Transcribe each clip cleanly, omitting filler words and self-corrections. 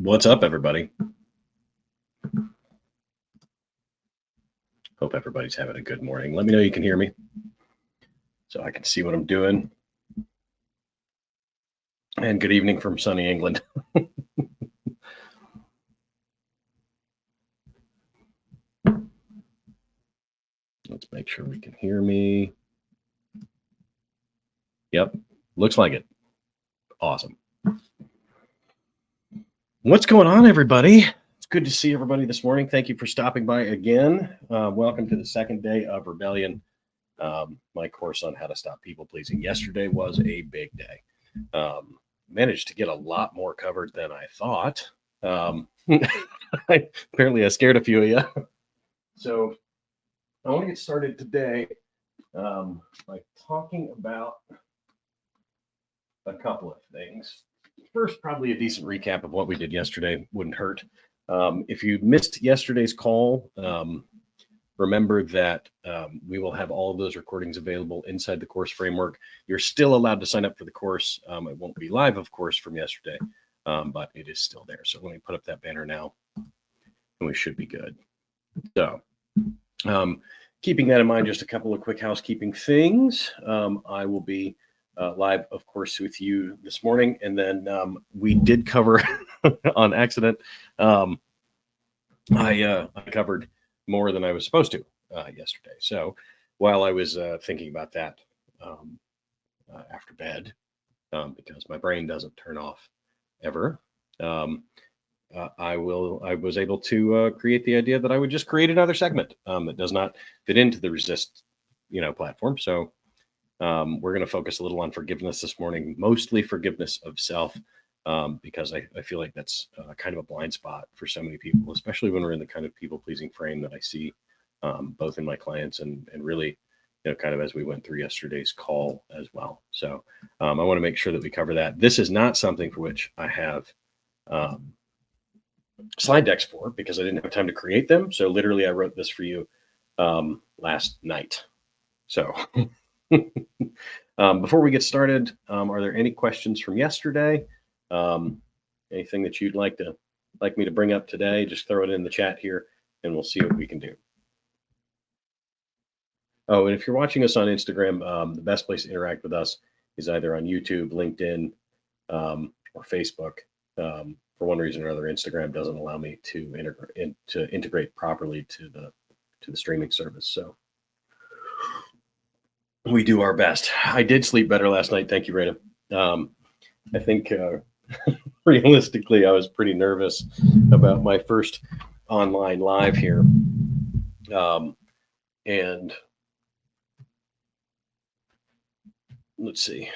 What's up, everybody? Hope everybody's having a good morning. Let me know you can hear me so I can see what I'm doing. And good evening from sunny England. Let's make sure we can hear me. Yep, looks like it. Awesome. What's going on, everybody? It's good to see everybody this morning. Thank you for stopping by again. Welcome to the second day of Rebellion, my course on how to stop people pleasing. Yesterday was a big day. Managed to get a lot more covered than I thought. Apparently I scared a few of you. So I want to get started today by talking about a couple of things. First, probably a decent recap of what we did yesterday wouldn't hurt. If you missed yesterday's call, remember that we will have all of those recordings available inside the course framework. You're still allowed to sign up for the course. It won't be live, of course, from yesterday, but it is still there. So let me put up that banner now, and we should be good. So keeping that in mind, just a couple of quick housekeeping things. I will be live, of course, with you this morning. And then we did cover on accident. I covered more than I was supposed to yesterday. So while I was thinking about that after bed, because my brain doesn't turn off ever, I was able to create the idea that I would just create another segment that does not fit into the Resist, platform. So we're going to focus a little on forgiveness this morning, mostly forgiveness of self, because I feel like that's kind of a blind spot for so many people, especially when we're in the kind of people-pleasing frame that I see both in my clients and really, kind of as we went through yesterday's call as well. So I want to make sure that we cover that. This is not something for which I have slide decks for, because I didn't have time to create them. So literally I wrote this for you last night. So before we get started, are there any questions from yesterday? Anything that you'd like me to bring up today? Just throw it in the chat here and we'll see what we can do. Oh, and if you're watching us on Instagram, the best place to interact with us is either on YouTube, LinkedIn, or Facebook. For one reason or another, Instagram doesn't allow me to integrate properly to the streaming service. So we do our best. I did sleep better last night. Thank you, Rita. I think realistically, I was pretty nervous about my first online live here. And let's see,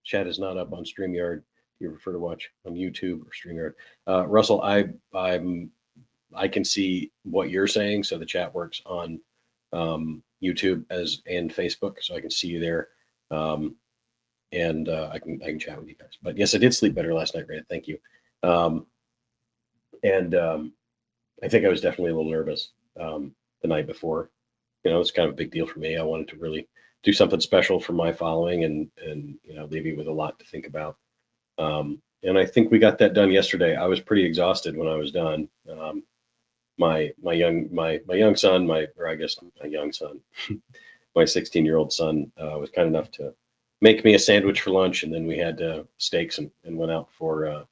chat is not up on StreamYard. You prefer to watch on YouTube or StreamYard. Russell, I can see what you're saying, so the chat works on YouTube and Facebook, so I can see you there, and I can chat with you guys. But yes, I did sleep better last night, Grant. Thank you. And I think I was definitely a little nervous the night before. It's kind of a big deal for me. I wanted to really do something special for my following, and leave you with a lot to think about. And I think we got that done yesterday. I was pretty exhausted when I was done. My young son, my 16-year-old son was kind enough to make me a sandwich for lunch, and then we had steaks and went out for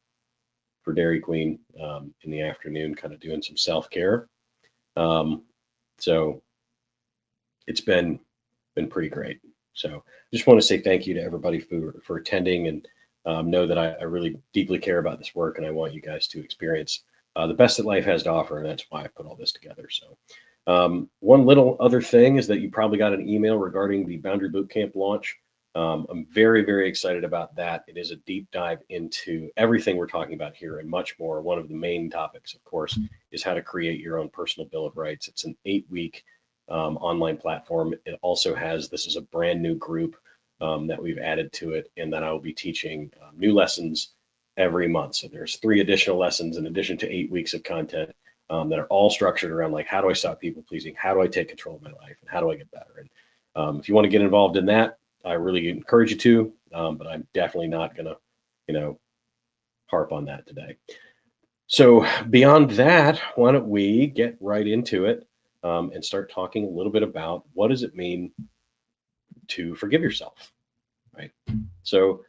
Dairy Queen in the afternoon, kind of doing some self-care. So it's been pretty great. So I just want to say thank you to everybody for attending, and know that I really deeply care about this work, and I want you guys to experience the best that life has to offer, and that's why I put all this together. So one little other thing is that you probably got an email regarding the Boundary Bootcamp launch. I'm very, very excited about that. It is a deep dive into everything we're talking about here and much more. One of the main topics, of course, is how to create your own personal bill of rights. It's an 8-week online platform. It also has, this is a brand new group that we've added to it, and then I will be teaching new lessons every month. So there's 3 additional lessons in addition to 8 weeks of content that are all structured around, like, how do I stop people pleasing? How do I take control of my life? And how do I get better? And if you want to get involved in that, I really encourage you to, but I'm definitely not going to, harp on that today. So beyond that, why don't we get right into it, and start talking a little bit about what does it mean to forgive yourself, right? So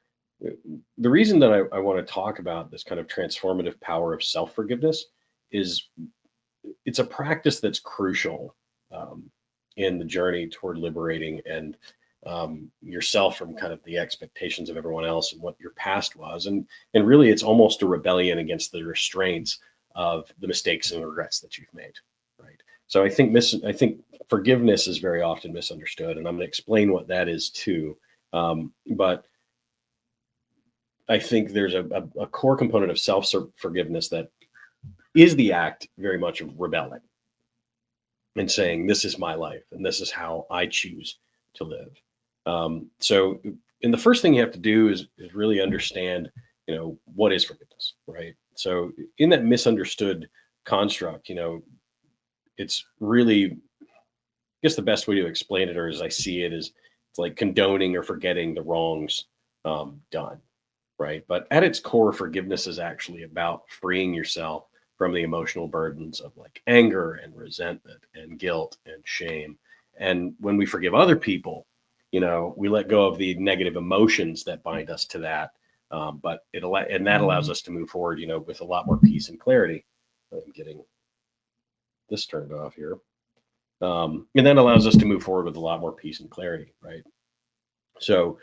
uh, the reason that I want to talk about this kind of transformative power of self forgiveness is it's a practice that's crucial, um, in the journey toward liberating and, yourself from kind of the expectations of everyone else and what your past was, and really it's almost a rebellion against the restraints of the mistakes and regrets that you've made, right? So I think forgiveness is very often misunderstood, and I'm going to explain what that is too. But I think there's a core component of self forgiveness that is the act very much of rebelling and saying, "This is my life, and this is how I choose to live." So, and the first thing you have to do is really understand, what is forgiveness, right? So, in that misunderstood construct, it's really, I guess the best way to explain it, or as I see it, is it's like condoning or forgetting the wrongs, done, right? But at its core, forgiveness is actually about freeing yourself from the emotional burdens of like anger and resentment and guilt and shame. And when we forgive other people, we let go of the negative emotions that bind us to that. But and that allows us to move forward, with a lot more peace and clarity. I'm getting this turned off here. And that allows us to move forward with a lot more peace and clarity, right? So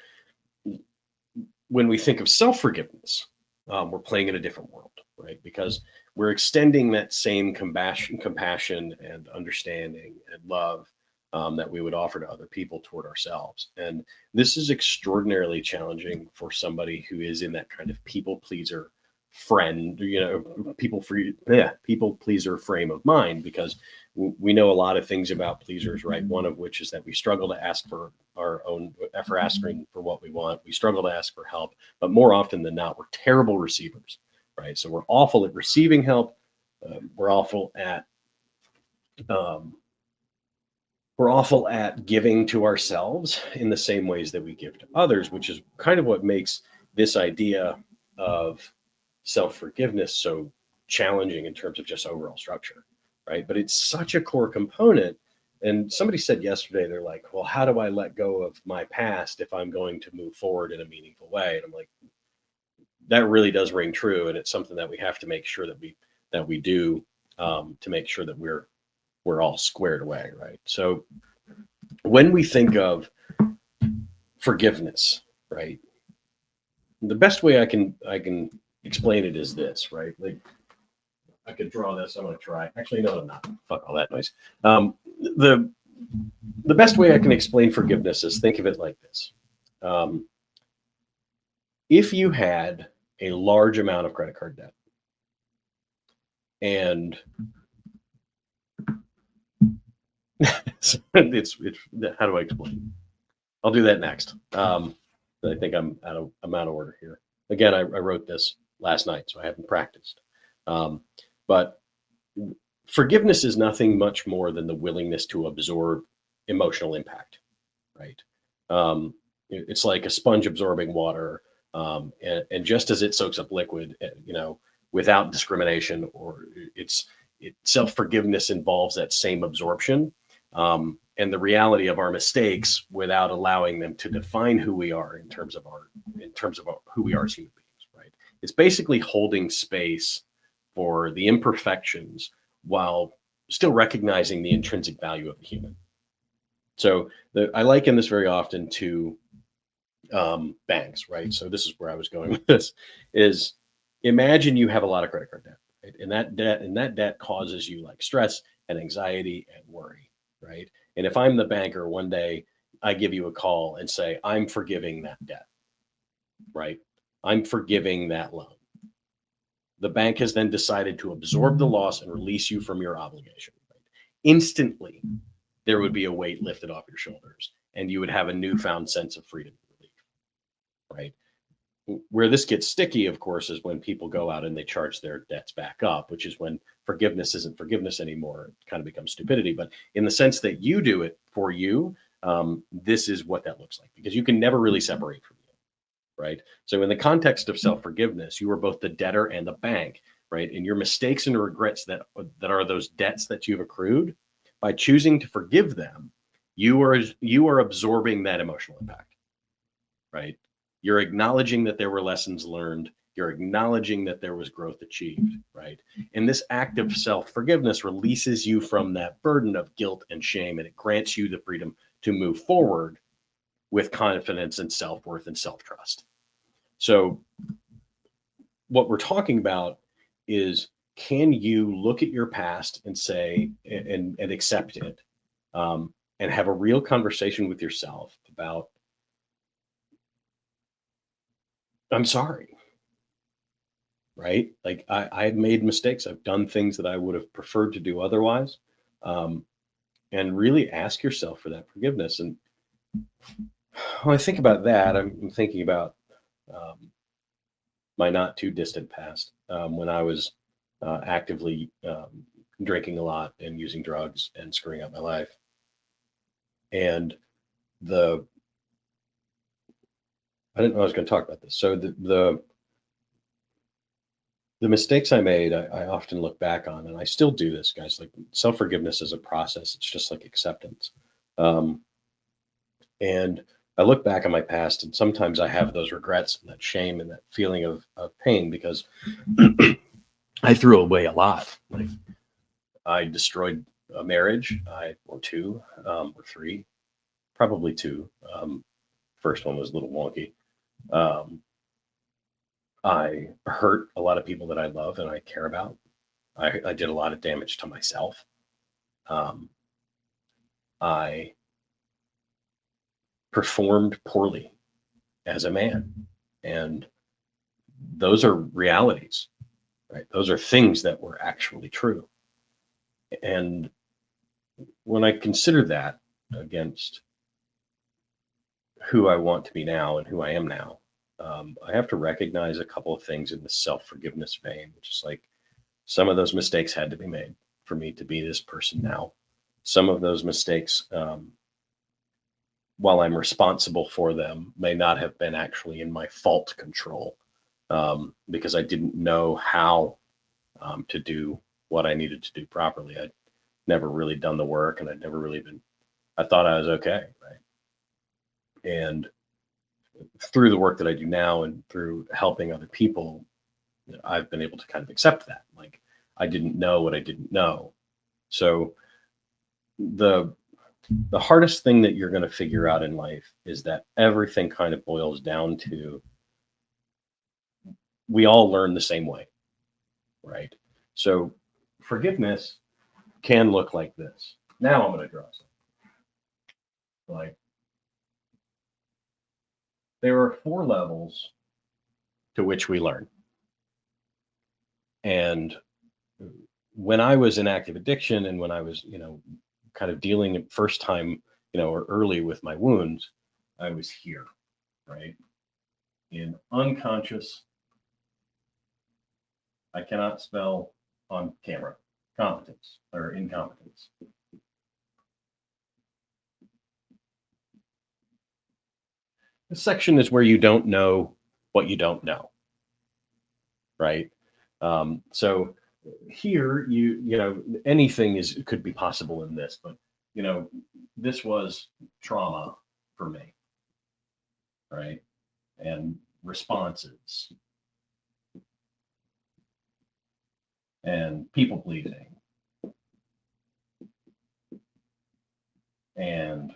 when we think of self forgiveness, we're playing in a different world, right? Because we're extending that same compassion and understanding and love, that we would offer to other people toward ourselves. And this is extraordinarily challenging for somebody who is in that kind of people pleaser friend, people pleaser frame of mind, because we know a lot of things about pleasers, right? One of which is that we struggle to ask for our own, for asking for what we want. We struggle to ask for help, but more often than not, we're terrible receivers, right? So we're awful at receiving help. We're awful at um, we're awful at giving to ourselves in the same ways that we give to others, which is kind of what makes this idea of self forgiveness so challenging in terms of just overall structure, right? But it's such a core component. And somebody said yesterday, they're like, well, how do I let go of my past if I'm going to move forward in a meaningful way? And I'm like, that really does ring true. And it's something that we have to make sure that we do, to make sure that we're all squared away, right? So when we think of forgiveness, right, the best way I can explain it is this, right? Like I could draw this. I'm going to try. Actually, no, I'm not. Fuck all that noise. The the best way I can explain forgiveness is think of it like this: um, if you had a large amount of credit card debt, and it's how do I explain? I'll do that next. I think I'm out of order here. Again, I wrote this last night, so I haven't practiced. But forgiveness is nothing much more than the willingness to absorb emotional impact, right? It's like a sponge absorbing water, and just as it soaks up liquid, without discrimination, or self forgiveness involves that same absorption, and the reality of our mistakes without allowing them to define who we are in terms of who we are as human beings, right? It's basically holding space for the imperfections while still recognizing the intrinsic value of the human. So I liken this very often to, banks, right? So this is where I was going with this: is imagine you have a lot of credit card debt, right? And that debt causes you like stress and anxiety and worry, right? And if I'm the banker, one day I give you a call and say, I'm forgiving that debt, right? I'm forgiving that loan. The bank has then decided to absorb the loss and release you from your obligation. Right? Instantly, there would be a weight lifted off your shoulders, and you would have a newfound sense of freedom and relief, right? Where this gets sticky, of course, is when people go out and they charge their debts back up, which is when forgiveness isn't forgiveness anymore. It kind of becomes stupidity. But in the sense that you do it for you, this is what that looks like, because you can never really separate from you, right? So in the context of self forgiveness, you are both the debtor and the bank. right? And your mistakes and regrets that are those debts that you've accrued, by choosing to forgive them, you are absorbing that emotional impact, right? You're acknowledging that there were lessons learned. You're acknowledging that there was growth achieved, right? And this act of self-forgiveness releases you from that burden of guilt and shame, and it grants you the freedom to move forward with confidence and self-worth and self-trust. So what we're talking about is, can you look at your past and say, and accept it, and have a real conversation with yourself about, I'm sorry, right? Like I've made mistakes. I've done things that I would have preferred to do otherwise. Um, and really ask yourself for that forgiveness. And when I think about that, I'm thinking about um, my not too distant past, when I was actively drinking a lot and using drugs and screwing up my life. And the I didn't know I was going to talk about this. So the mistakes I made, I often look back on, and I still do this, guys. Like, self forgiveness is a process. It's just like acceptance. Um, and I look back on my past, and sometimes I have those regrets and that shame and that feeling of pain, because I threw away a lot. Like, I destroyed a marriage, or two, or three, probably two. First one was a little wonky. Um, I hurt a lot of people that I love and I care about. I did a lot of damage to myself. Um, I performed poorly as a man. And those are realities, right? Those are things that were actually true. And when I consider that against who I want to be now and who I am now, I have to recognize a couple of things in the self forgiveness vein, which is like, some of those mistakes had to be made for me to be this person now. Some of those mistakes, while I'm responsible for them, may not have been actually in my fault control, because I didn't know how to do what I needed to do properly. I'd never really done the work, and I'd never really been, I thought I was okay, right? And through the work that I do now and through helping other people, I've been able to kind of accept that. Like, I didn't know what I didn't know. So the hardest thing that you're going to figure out in life is that everything kind of boils down to, we all learn the same way, right? So forgiveness can look like this. Now I'm going to draw something. Like, there are 4 levels to which we learn. And when I was in active addiction, and when I was, kind of dealing first time, or early with my wounds, I was here, right? In unconscious, I cannot spell on camera, competence or incompetence. This section is where you don't know what you don't know, right? So here, anything could be possible in this, but this was trauma for me, right? And responses and people pleasing and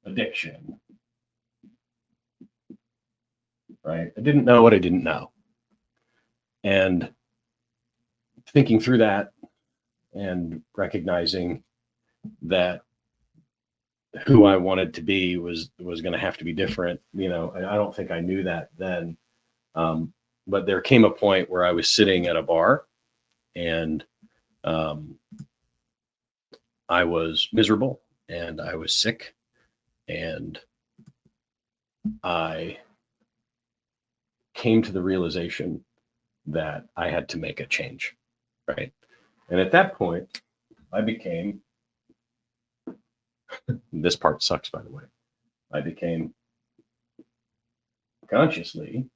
addiction, right? I didn't know what I didn't know. And thinking through that and recognizing that who I wanted to be was going to have to be different. I don't think I knew that then. But there came a point where I was sitting at a bar, and I was miserable and I was sick, and I came to the realization that I had to make a change, right? And at that point, I became, this part sucks, by the way, I became consciously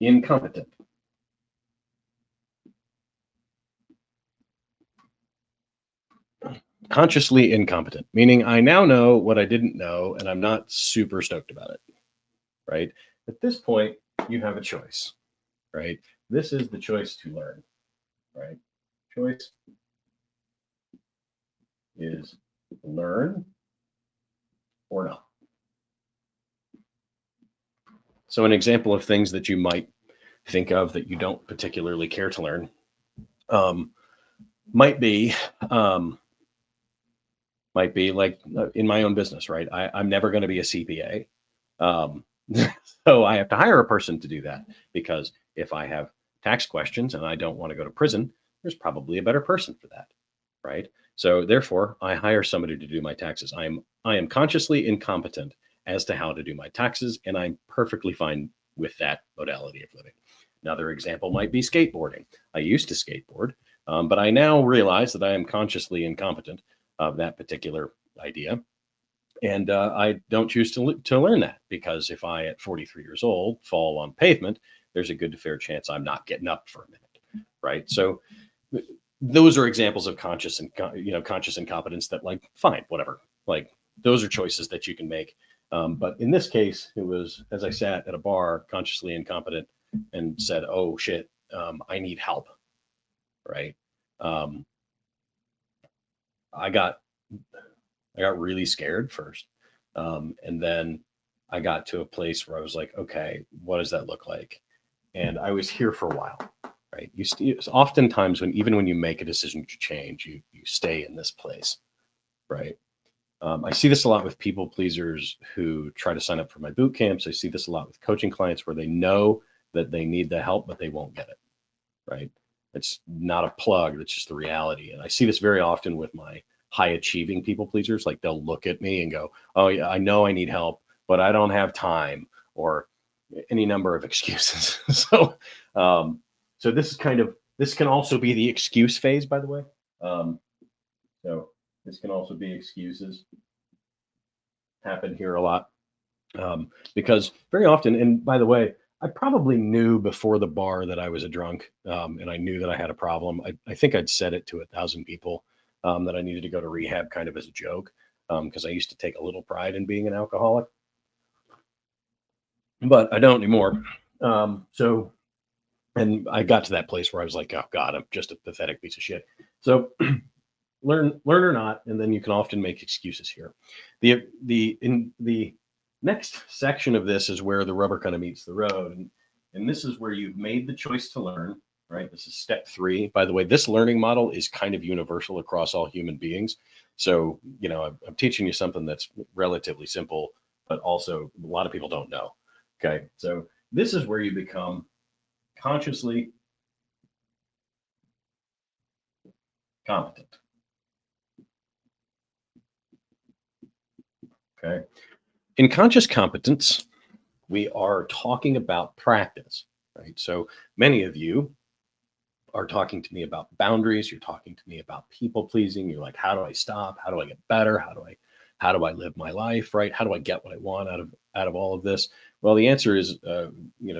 incompetent. Consciously incompetent, meaning I now know what I didn't know and I'm not super stoked about it, right? At this point, you have a choice, right? This is the choice to learn, right? Choice is learn or not. So an example of things that you might think of that you don't particularly care to learn might be like in my own business, right? I'm never going to be a CPA. So I have to hire a person to do that, because if I have tax questions and I don't want to go to prison, there's probably a better person for that, right? So therefore, I hire somebody to do my taxes. I am consciously incompetent as to how to do my taxes, and I'm perfectly fine with that modality of living. Another example might be skateboarding. I used to skateboard, but I now realize that I am consciously incompetent of that particular idea. And I don't choose to learn that, because if I, at 43 years old, fall on pavement, there's a good fair chance I'm not getting up for a minute, right? So those are examples of conscious incompetence that, like, fine, whatever. Like, those are choices that you can make. But in this case, it was, as I sat at a bar, consciously incompetent, and said, "Oh shit, I need help," right? I got really scared first. And then I got to a place where I was like, okay, what does that look like? And I was here for a while, right? Oftentimes even when you make a decision to change, you stay in this place, right? I see this a lot with people pleasers who try to sign up for my boot camps. I see this a lot with coaching clients where they know that they need the help, but they won't get it, right? It's not a plug. That's just the reality. And I see this very often with my high achieving people pleasers. Like, they'll look at me and go, "Oh yeah, I know I need help, but I don't have time," or any number of excuses. So this can also be the excuse phase, by the way. So this can also be excuses. Happen here a lot, because very often, and by the way, I probably knew before the bar that I was a drunk, and I knew that I had a problem. I think I'd said it to 1,000 people, that I needed to go to rehab, kind of as a joke, because I used to take a little pride in being an alcoholic, but I don't anymore. And I got to that place where I was like, "Oh God, I'm just a pathetic piece of shit." So learn or not, and then you can often make excuses here. In the next section of this is where the rubber kind of meets the road, and this is where you've made the choice to learn, right? This is step 3. By the way, this learning model is kind of universal across all human beings. So, I'm teaching you something that's relatively simple, but also a lot of people don't know. Okay, so this is where you become consciously competent. Okay. In conscious competence, we are talking about practice, right? So many of you are talking to me about boundaries. You're talking to me about people pleasing. You're like, how do I stop? How do I get better? How do I live my life, right? How do I get what I want out of all of this? Well, the answer is,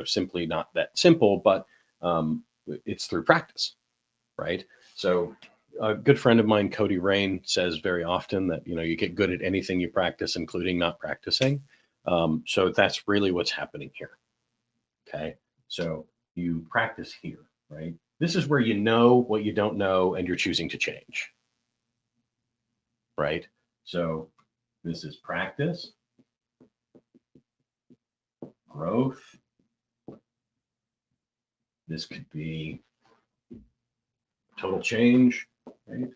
simply not that simple, but it's through practice, right? So a good friend of mine, Cody Rain, says very often that, you get good at anything you practice, including not practicing. So that's really what's happening here. Okay. So you practice here, right? This is where you know what you don't know and you're choosing to change, right? So this is practice, growth. This could be total change, right?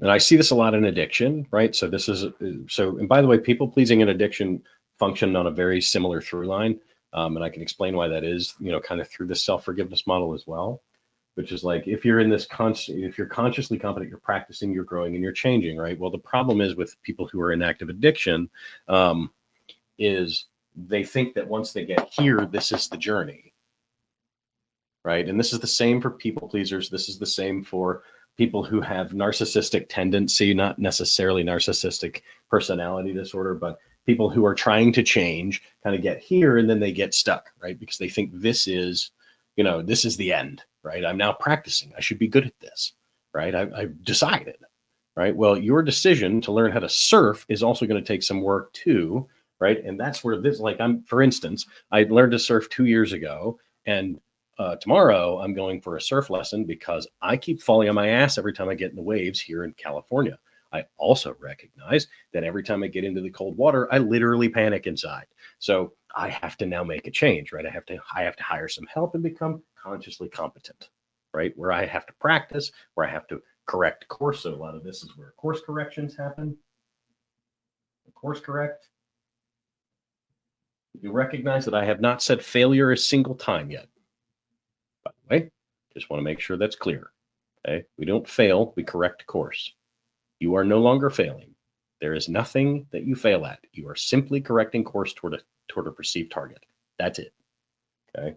And I see this a lot in addiction, right? So and by the way, people pleasing and addiction function on a very similar through line. And I can explain why that is, kind of through the self-forgiveness model as well, which is like, if you're consciously competent, you're practicing, you're growing, and you're changing, right? Well, the problem is with people who are in active addiction, is they think that once they get here, this is the journey, right? And this is the same for people pleasers. This is the same for people who have narcissistic tendency, not necessarily narcissistic personality disorder, but people who are trying to change kind of get here and then they get stuck, right? Because they think this is, this is the end, right? I'm now practicing. I should be good at this, right? I've decided, right? Well, your decision to learn how to surf is also going to take some work too, right? And that's where this, like, for instance, I learned to surf 2 years ago, and tomorrow I'm going for a surf lesson because I keep falling on my ass every time I get in the waves here in California. I also recognize that every time I get into the cold water, I literally panic inside. So I have to now make a change, right? I have to hire some help and become consciously competent, right? Where I have to practice, where I have to correct course. So a lot of this is where course corrections happen. Course correct. You recognize that I have not said failure a single time yet. By the way, just want to make sure that's clear. Okay, we don't fail, we correct course. You are no longer failing. There is nothing that you fail at. You are simply correcting course toward a perceived target. That's it. Okay.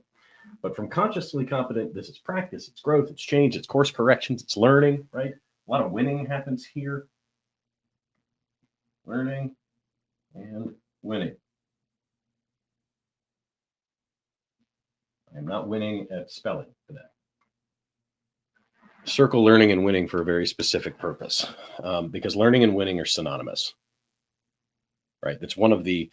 But from consciously competent, this is practice, it's growth, it's change, it's course corrections, it's learning, right? A lot of winning happens here. Learning and winning. I'm not winning at spelling today. Circle learning and winning for a very specific purpose, because learning and winning are synonymous, right? It's one of the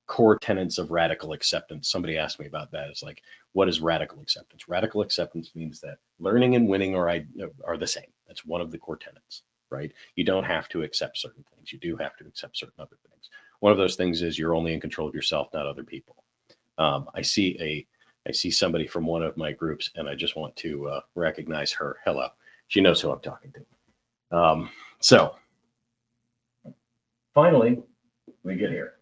core tenets of radical acceptance. Somebody asked me about that. It's like, what is radical acceptance? Radical acceptance means that learning and winning are the same. That's one of the core tenets, right? You don't have to accept certain things. You do have to accept certain other things. One of those things is you're only in control of yourself, not other people. I see somebody from one of my groups, and I just want to recognize her. Hello. She knows who I'm talking to. So finally, we get here.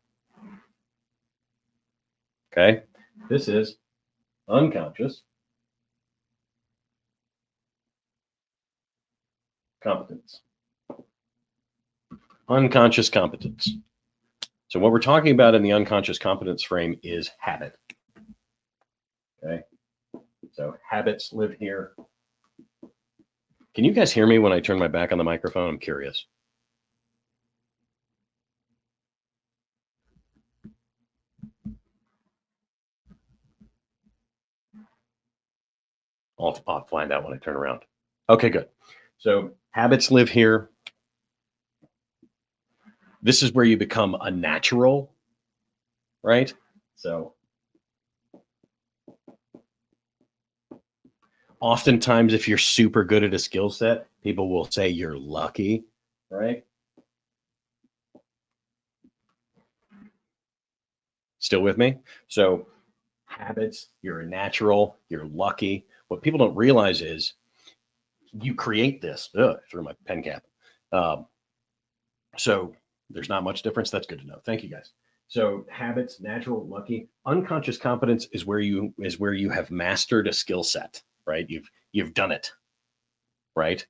Okay. This is unconscious competence. Unconscious competence. So what we're talking about in the unconscious competence frame is habit. Okay. So habits live here. Can you guys hear me when I turn my back on the microphone? I'm curious. I'll find out when I turn around. Okay, good. So habits live here. This is where you become a natural, right? So oftentimes, if you're super good at a skill set, people will say you're lucky, right? Still with me? So habits, you're a natural, you're lucky. What people don't realize is you create this. Ugh, through my pen cap. So there's not much difference. That's good to know. Thank you, guys. So habits, natural, lucky. Unconscious competence is where you have mastered a skill set, right? You've done it, right?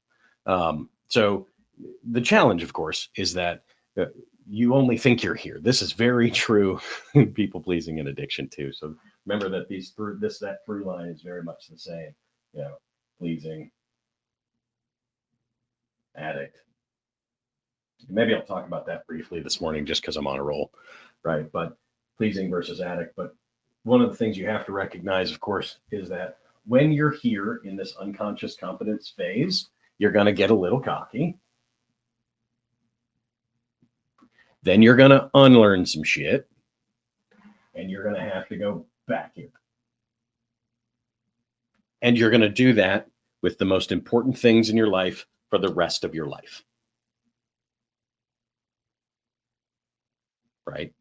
So the challenge, of course, is that you only think you're here. This is very true in people pleasing and addiction too. So remember that that through line is very much the same. Pleasing, addict. Maybe I'll talk about that briefly this morning, just because I'm on a roll, right? But pleasing versus addict. But one of the things you have to recognize, of course, is that when you're here in this unconscious competence phase, you're going to get a little cocky. Then you're going to unlearn some shit, and you're going to have to go back here. And you're going to do that with the most important things in your life for the rest of your life. Right?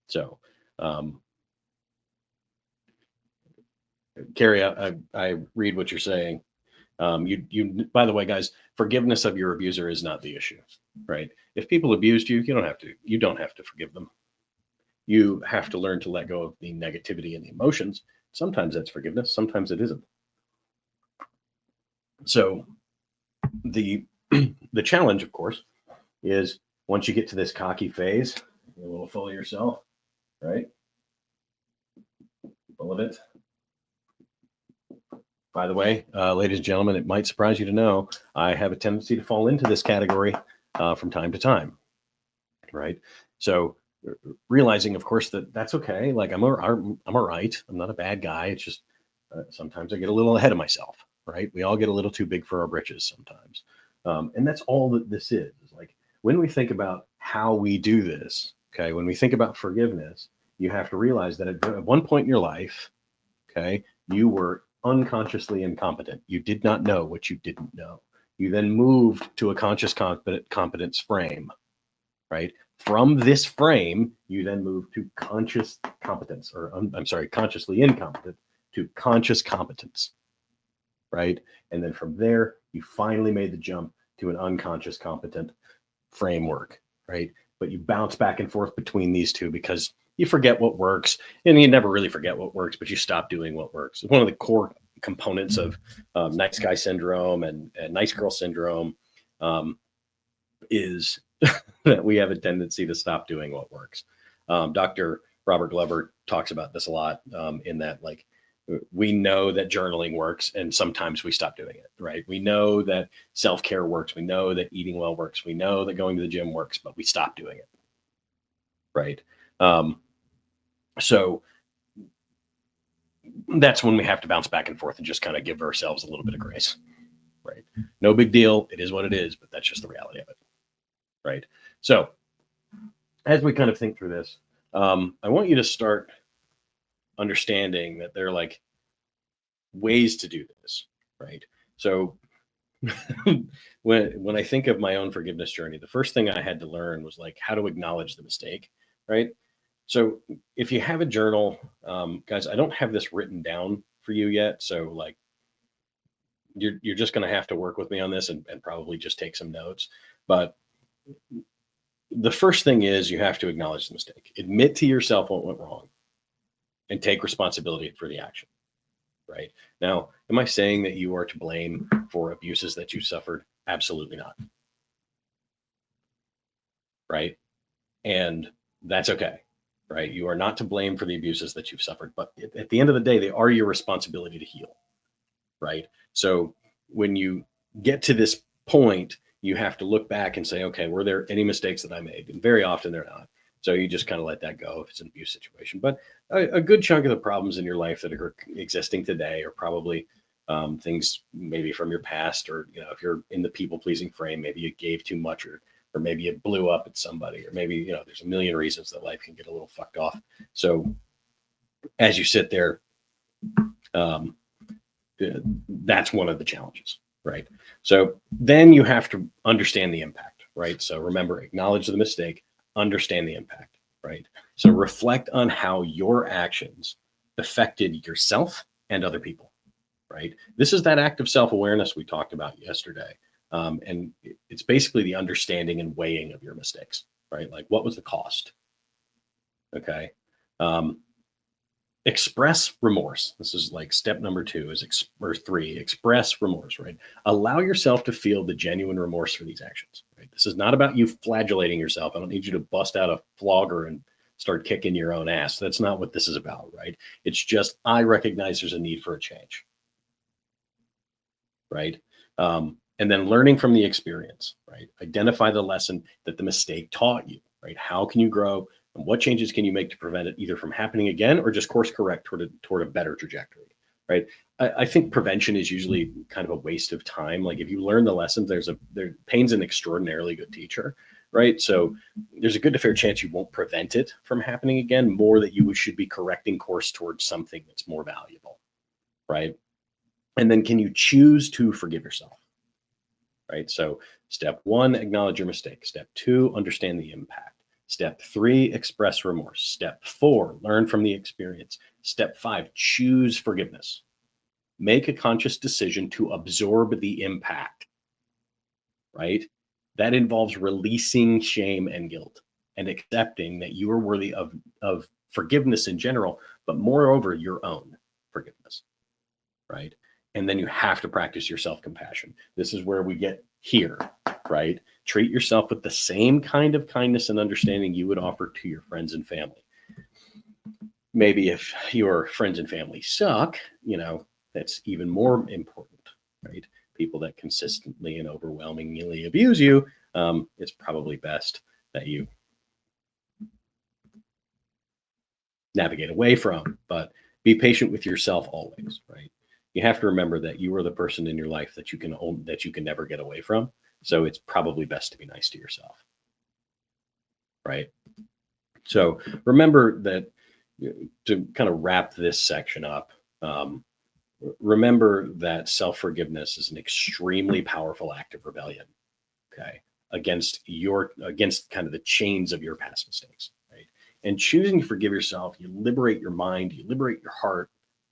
So, Carrie, I read what you're saying. You, by the way, guys, forgiveness of your abuser is not the issue, right? If people abused you, you don't have to forgive them. You have to learn to let go of the negativity and the emotions. Sometimes that's forgiveness. Sometimes it isn't. So the challenge, of course, is once you get to this cocky phase, you're a little full of yourself, right? Full of it. By the way, ladies and gentlemen, it might surprise you to know I have a tendency to fall into this category from time to time, right? So realizing, of course, that that's okay. Like I'm all right. I'm not a bad guy. It's just sometimes I get a little ahead of myself, right? We all get a little too big for our britches sometimes, and that's all that this is. Like when we think about how we do this, okay, when we think about forgiveness, you have to realize that at one point in your life, okay, you were unconsciously incompetent. You did not know what you didn't know. You then moved to a conscious competence frame, right? From this frame, you then move to conscious competence, or I'm sorry, consciously incompetent to conscious competence, right? And then from there, you finally made the jump to an unconscious competent framework, right? But you bounce back and forth between these two because you forget what works, and you never really forget what works, but you stop doing what works. One of the core components of nice guy syndrome and nice girl syndrome is that we have a tendency to stop doing what works. Dr. Robert Glover talks about this a lot in that, like, we know that journaling works and sometimes we stop doing it, right? We know that self-care works. We know that eating well works. We know that going to the gym works, but we stop doing it, right? So that's when we have to bounce back and forth and just kind of give ourselves a little bit of grace, right? No big deal. It is what it is, but that's just the reality of it, right? So as we kind of think through this, I want you to start understanding that there are like ways to do this, right? So when I think of my own forgiveness journey, the first thing I had to learn was like how to acknowledge the mistake, right? So if you have a journal, guys, I don't have this written down for you yet, so like you're just going to have to work with me on this and probably just take some notes. But the first thing is you have to acknowledge the mistake, admit to yourself what went wrong, and take responsibility for the action. Right now, am I saying that you are to blame for abuses that you suffered? Absolutely not. Right. And that's okay. Right. You are not to blame for the abuses that you've suffered, but at the end of the day, they are your responsibility to heal. Right. So when you get to this point, you have to look back and say, okay, were there any mistakes that I made? And very often they're not. So you just kind of let that go if it's an abuse situation. But a good chunk of the problems in your life that are existing today are probably things maybe from your past, or if you're in the people pleasing frame, maybe you gave too much, or maybe you blew up at somebody, or maybe there's a million reasons that life can get a little fucked off. So as you sit there, that's one of the challenges, right? So then you have to understand the impact, right? So remember, acknowledge the mistake, understand the impact, right? So reflect on how your actions affected yourself and other people, right? This is that act of self-awareness we talked about yesterday. And it's basically the understanding and weighing of your mistakes, right? Like, what was the cost? Okay. Express remorse. This is like step number 2 or 3, express remorse, right? Allow yourself to feel the genuine remorse for these actions, right? This is not about you flagellating yourself. I don't need you to bust out a flogger and start kicking your own ass. That's not what this is about, right? It's just, I recognize there's a need for a change, right? And then learning from the experience, right? Identify the lesson that the mistake taught you, right? How can you grow? And what changes can you make to prevent it either from happening again or just course correct toward a better trajectory, right? I think prevention is usually kind of a waste of time. Like if you learn the lessons, pain's an extraordinarily good teacher, right? So there's a good to fair chance you won't prevent it from happening again, more that you should be correcting course towards something that's more valuable, right? And then can you choose to forgive yourself, right? So step 1, acknowledge your mistake. Step 2, understand the impact. Step 3, express remorse. Step 4, learn from the experience. Step 5, choose forgiveness. Make a conscious decision to absorb the impact, right? That involves releasing shame and guilt and accepting that you are worthy of forgiveness in general, but moreover, your own forgiveness, right? And then you have to practice your self-compassion. This is where we get here, right? Treat yourself with the same kind of kindness and understanding you would offer to your friends and family. Maybe if your friends and family suck, that's even more important, right? People that consistently and overwhelmingly abuse you, it's probably best that you navigate away from, but be patient with yourself always, right? You have to remember that you are the person in your life that you can never get away from. So it's probably best to be nice to yourself, right? So remember that, to kind of wrap this section up, um, remember that self-forgiveness is an extremely powerful act of rebellion, okay, against kind of the chains of your past mistakes, right? And choosing to forgive yourself, you liberate your mind, you liberate your heart,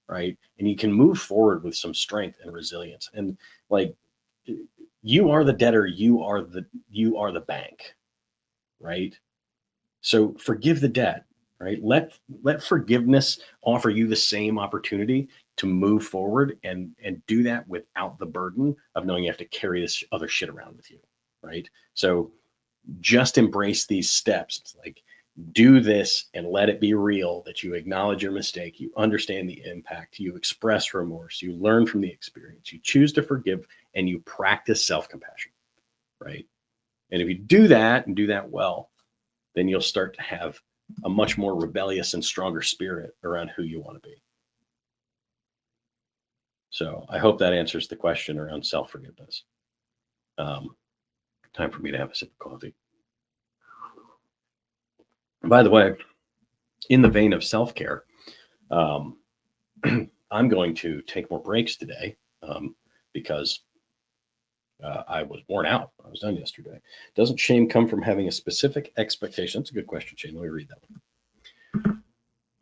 right? And you can move forward with some strength and resilience. And like, you are the debtor, you are the bank, right? So forgive the debt, right? Let forgiveness offer you the same opportunity to move forward, and do that without the burden of knowing you have to carry this other shit around with you, right? So just embrace these steps. It's like, do this and let it be real, that you acknowledge your mistake, you understand the impact, you express remorse, you learn from the experience, you choose to forgive, and you practice self-compassion, right? And if you do that and do that well, then you'll start to have a much more rebellious and stronger spirit around who you want to be. So I hope that answers the question around self-forgiveness. Time for me to have a sip of coffee. By the way, in the vein of self-care, um, I'm going to take more breaks today, because I was worn out. I was done yesterday. Doesn't shame come from having a specific expectation? That's a good question, Shane. Let me read that one.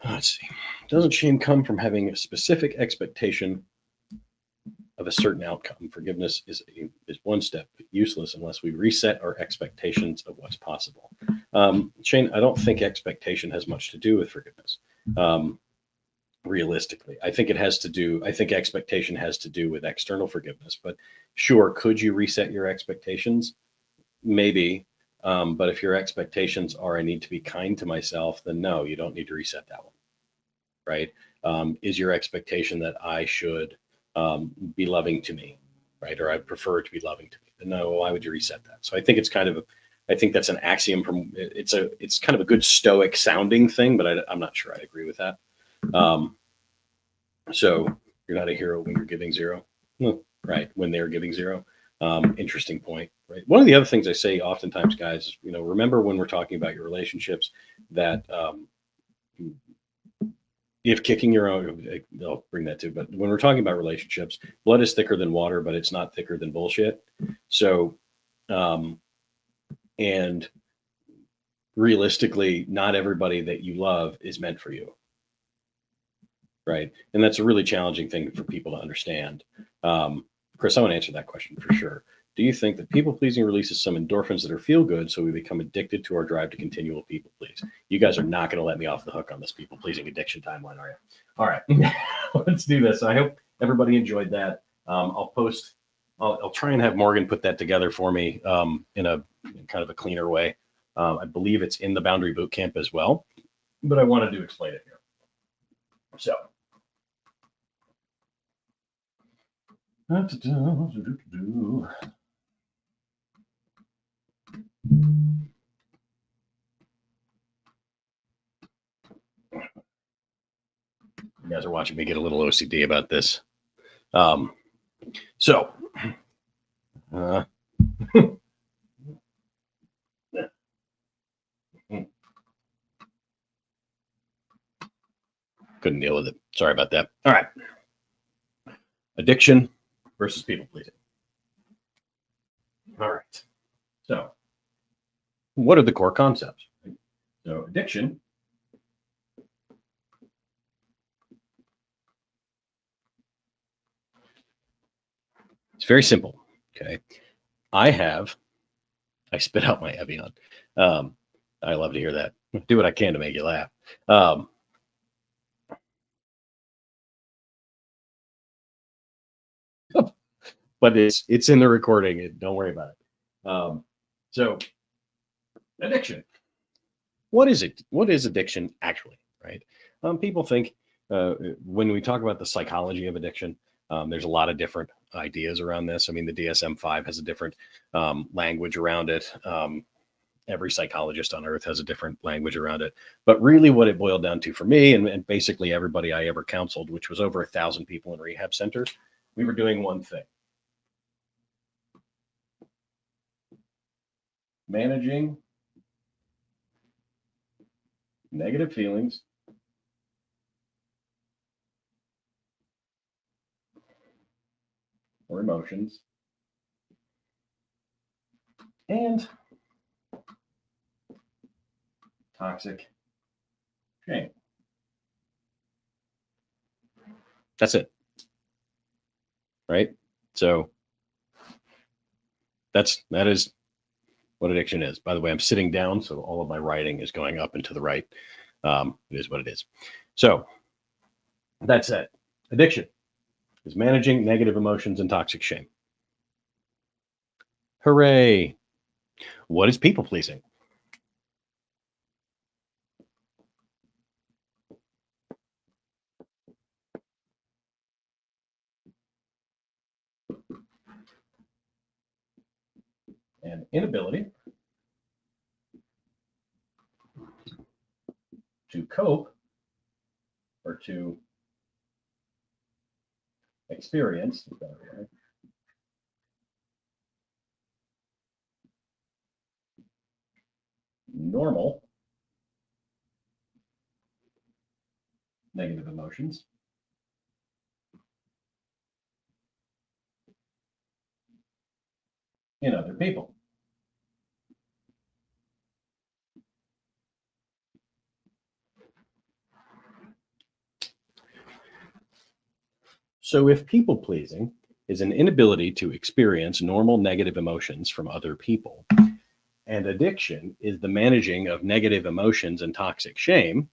Let's see. Doesn't shame come from having a specific expectation of a certain outcome? Forgiveness is one step, but useless unless we reset our expectations of what's possible. Shane, I don't think expectation has much to do with forgiveness. Realistically, I think expectation has to do with external forgiveness. But sure, could you reset your expectations? Maybe. But if your expectations are, I need to be kind to myself, then no, you don't need to reset that one, right? Is your expectation that I should be loving to me, right? Or I prefer to be loving to me? Then no, why would you reset that? So I think I think that's an axiom it's kind of a good stoic sounding thing, but I'm not sure I agree with that. So you're not a hero when you're giving zero, right? When they're giving zero. Interesting point, right? One of the other things I say oftentimes, guys, is, remember when we're talking about your relationships, that if kicking your own, I'll bring that too, but when we're talking about relationships, blood is thicker than water, but it's not thicker than bullshit. So, and realistically, not everybody that you love is meant for you, right? And that's a really challenging thing for people to understand. Chris, I want to answer that question for sure. Do you think that people pleasing releases some endorphins that are feel good, so we become addicted to our drive to continual people please? You guys are not going to let me off the hook on this people pleasing addiction timeline, are you? All right, let's do this. I hope everybody enjoyed that. I'll try and have Morgan put that together for me in a kind of a cleaner way. I believe it's in the Boundary Bootcamp as well, but I wanted to explain it here. So. You guys are watching me get a little OCD about this. So, couldn't deal with it. Sorry about that. All right. Addiction versus people pleasing. All right. So, what are the core concepts? So, addiction it's very simple. Okay. I spit out my Evian. I love to hear that. Do what I can to make you laugh. But it's in the recording. Don't worry about it. So, addiction. What is it? What is addiction actually? Right? People think when we talk about the psychology of addiction, There's a lot of different ideas around this. I mean, the DSM-5 has a different language around it. Every psychologist on earth has a different language around it. But really what it boiled down to for me, and basically everybody I ever counseled, which was over 1,000 people in rehab centers, we were doing one thing: managing negative feelings or emotions and toxic shame. That's it. Right? So that is what addiction is. By the way, I'm sitting down, so all of my writing is going up and to the right. It is what it is. So that's it. Addiction is managing negative emotions and toxic shame. Hooray. What is people pleasing? An inability to cope or to experience normal negative emotions in other people. So if people pleasing is an inability to experience normal negative emotions from other people, and addiction is the managing of negative emotions and toxic shame,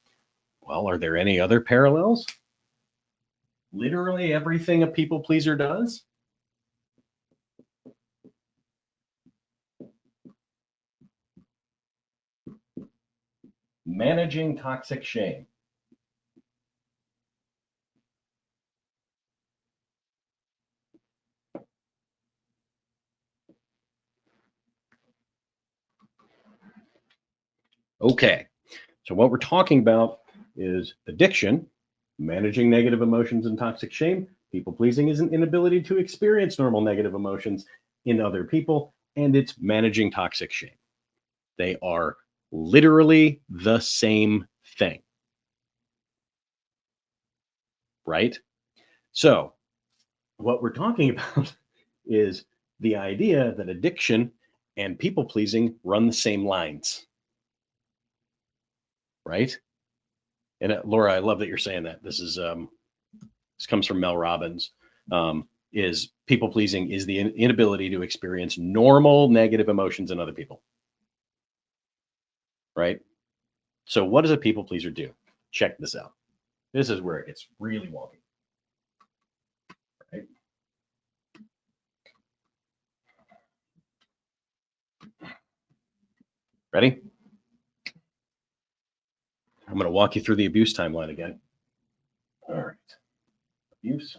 well, are there any other parallels? Literally everything a people pleaser does. Managing toxic shame. Okay, so what we're talking about is addiction, managing negative emotions and toxic shame. People pleasing is an inability to experience normal negative emotions in other people, and it's managing toxic shame. They are literally the same thing, right? So, what we're talking about is the idea that addiction and people pleasing run the same lines, right? And Laura, I love that you're saying that. This comes from Mel Robbins. Is people pleasing is the inability to experience normal negative emotions in other people, right? So what does a people pleaser do? Check this out. This is where it gets really wonky, right? Ready? I'm going to walk you through the abuse timeline again. All right. Abuse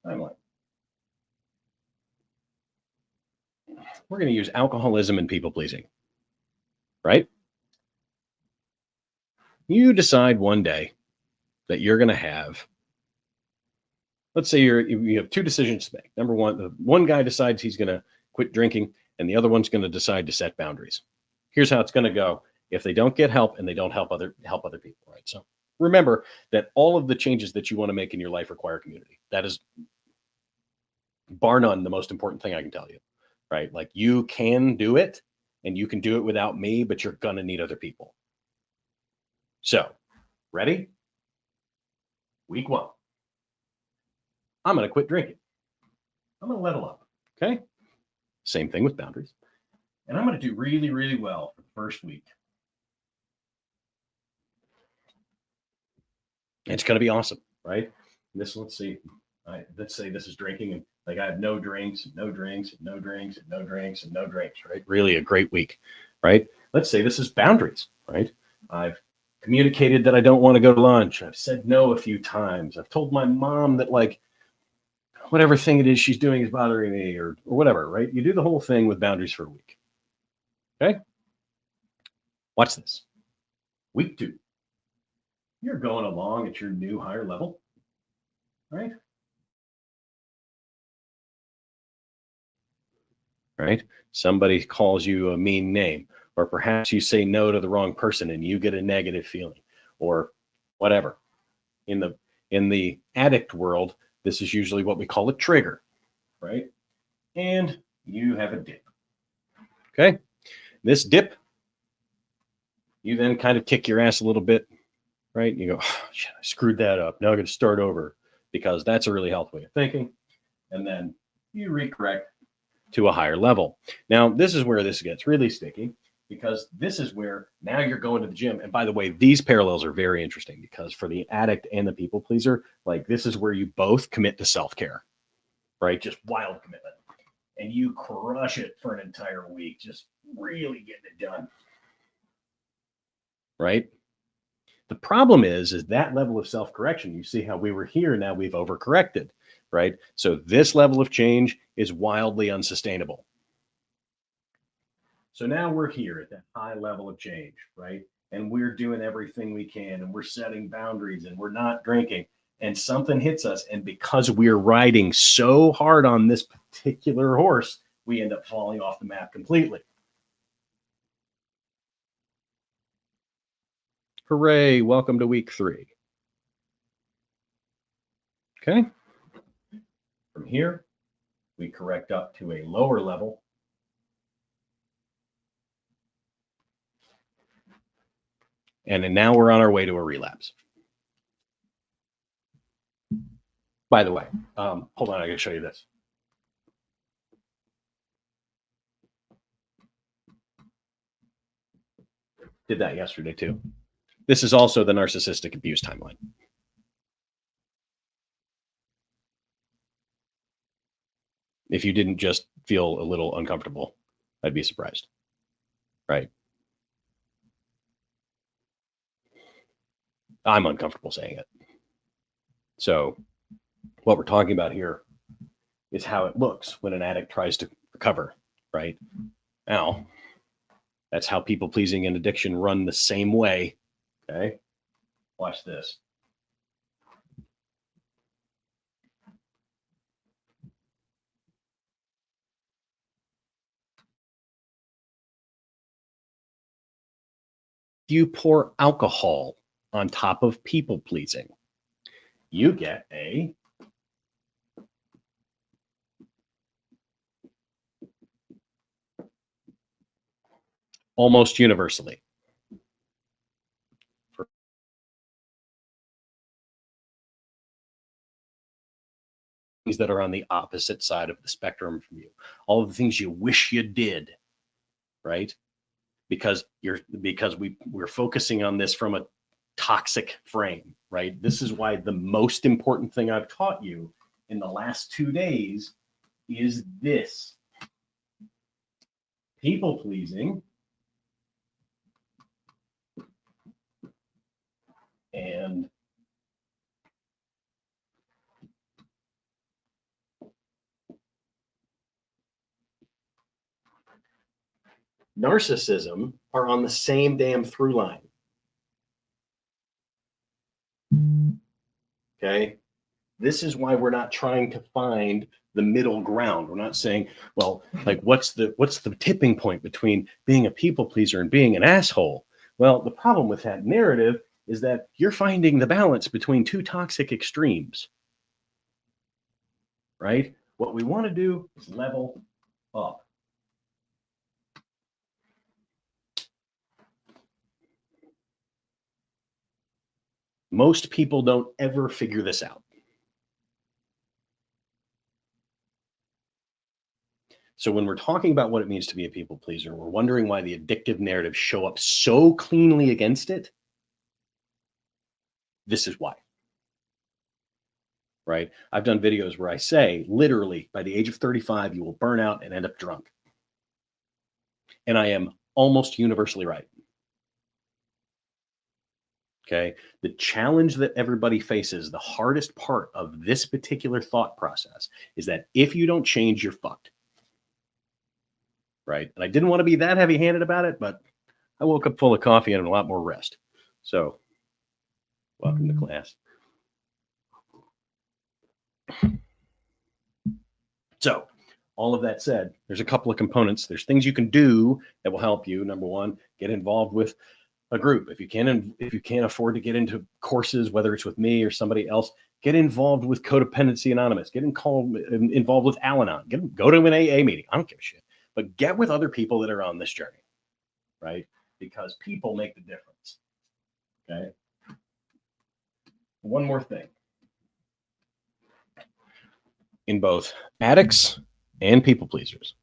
timeline. We're going to use alcoholism and people pleasing, right? You decide one day that you're going to have, let's say you have two decisions to make. Number one, the one guy decides he's going to quit drinking, and the other one's going to decide to set boundaries. Here's how it's going to go if they don't get help and they don't help other people, right? So remember that all of the changes that you want to make in your life require community. That is, bar none, the most important thing I can tell you, right? Like, you can do it, and you can do it without me, but you're going to need other people. So, ready? Week 1. I'm going to quit drinking. I'm going to level up. Okay. Same thing with boundaries. And I'm going to do really, really well for the first week. It's going to be awesome, right? Let's see. Let's say this is drinking, and like I have no drinks, no drinks, no drinks, no drinks, no drinks, right? Really a great week, right? Let's say this is boundaries, right? I've communicated that I don't want to go to lunch. I've said no a few times. I've told my mom that like whatever thing it is she's doing is bothering me or whatever, right? You do the whole thing with boundaries for a week. Okay. Watch this. Week 2. You're going along at your new higher level, right? Right. Somebody calls you a mean name, or perhaps you say no to the wrong person and you get a negative feeling or whatever. In the addict world, this is usually what we call a trigger, right? And you have a dip. Okay. This dip, you then kind of kick your ass a little bit, right? You go, oh, shit, I screwed that up. Now I got to start over because that's a really healthy way of thinking. And then you recorrect to a higher level. Now, this is where this gets really sticky because this is where now you're going to the gym. And by the way, these parallels are very interesting because for the addict and the people pleaser, like this is where you both commit to self-care, right? Just wild commitment. And you crush it for an entire week, just really getting it done. Right? The problem is that level of self-correction, you see how we were here, now we've overcorrected, right? So this level of change is wildly unsustainable. So now we're here at that high level of change, right? And we're doing everything we can and we're setting boundaries and we're not drinking and something hits us. And because we're riding so hard on this particular horse, we end up falling off the map completely. Hooray, welcome to week 3. Okay. From here, we correct up to a lower level. And then now we're on our way to a relapse. By the way, hold on, I gotta show you this. Did that yesterday too. This is also the narcissistic abuse timeline. If you didn't just feel a little uncomfortable, I'd be surprised, right? I'm uncomfortable saying it. So what we're talking about here is how it looks when an addict tries to recover, right? Now, that's how people pleasing and addiction run the same way. Okay. Watch this. You pour alcohol on top of people pleasing, you get a almost universally. For things that are on the opposite side of the spectrum from you, all of the things you wish you did, right? Because we're focusing on this from a toxic frame, right? This is why the most important thing I've taught you in the last 2 days is this. People pleasing and narcissism are on the same damn through line. Okay. This is why we're not trying to find the middle ground. We're not saying, well, like what's the tipping point between being a people pleaser and being an asshole? Well, the problem with that narrative is that you're finding the balance between 2 toxic extremes. Right? What we want to do is level up. Most people don't ever figure this out. So when we're talking about what it means to be a people pleaser, we're wondering why the addictive narratives show up so cleanly against it. This is why. Right? I've done videos where I say, literally, by the age of 35, you will burn out and end up drunk. And I am almost universally right. Okay. The challenge that everybody faces, the hardest part of this particular thought process is that if you don't change, you're fucked. Right. And I didn't want to be that heavy handed about it, but I woke up full of coffee and a lot more rest. So, welcome to class. So, all of that said, there's a couple of components. There's things you can do that will help you. Number one, get involved with a group. If you can't afford to get into courses, whether it's with me or somebody else, get involved with Codependency Anonymous. Get involved with Al-Anon. Go to an AA meeting. I don't give a shit. But get with other people that are on this journey, right? Because people make the difference. Okay. One more thing. In both addicts and people pleasers,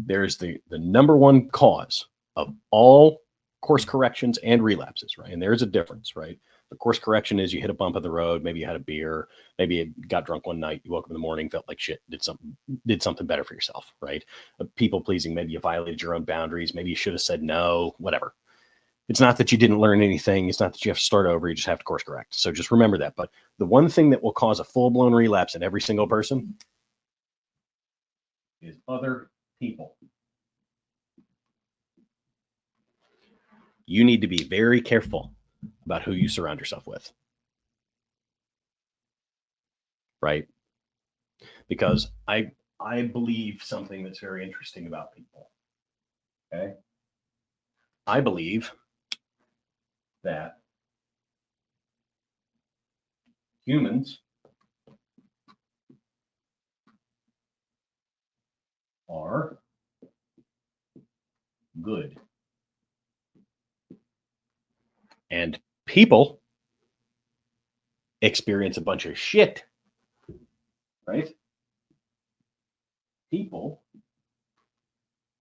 there's the number one cause of all course corrections and relapses, right? And there's a difference, right? The course correction is you hit a bump in the road, maybe you had a beer, maybe you got drunk one night, you woke up in the morning, felt like shit, did something better for yourself, right? People pleasing, maybe you violated your own boundaries, maybe you should have said no, whatever. It's not that you didn't learn anything. It's not that you have to start over. You just have to course correct. So just remember that. But the one thing that will cause a full-blown relapse in every single person is other people. You need to be very careful about who you surround yourself with. Right? Because I believe something that's very interesting about people. Okay? I believe that humans are good. And people experience a bunch of shit. Right? People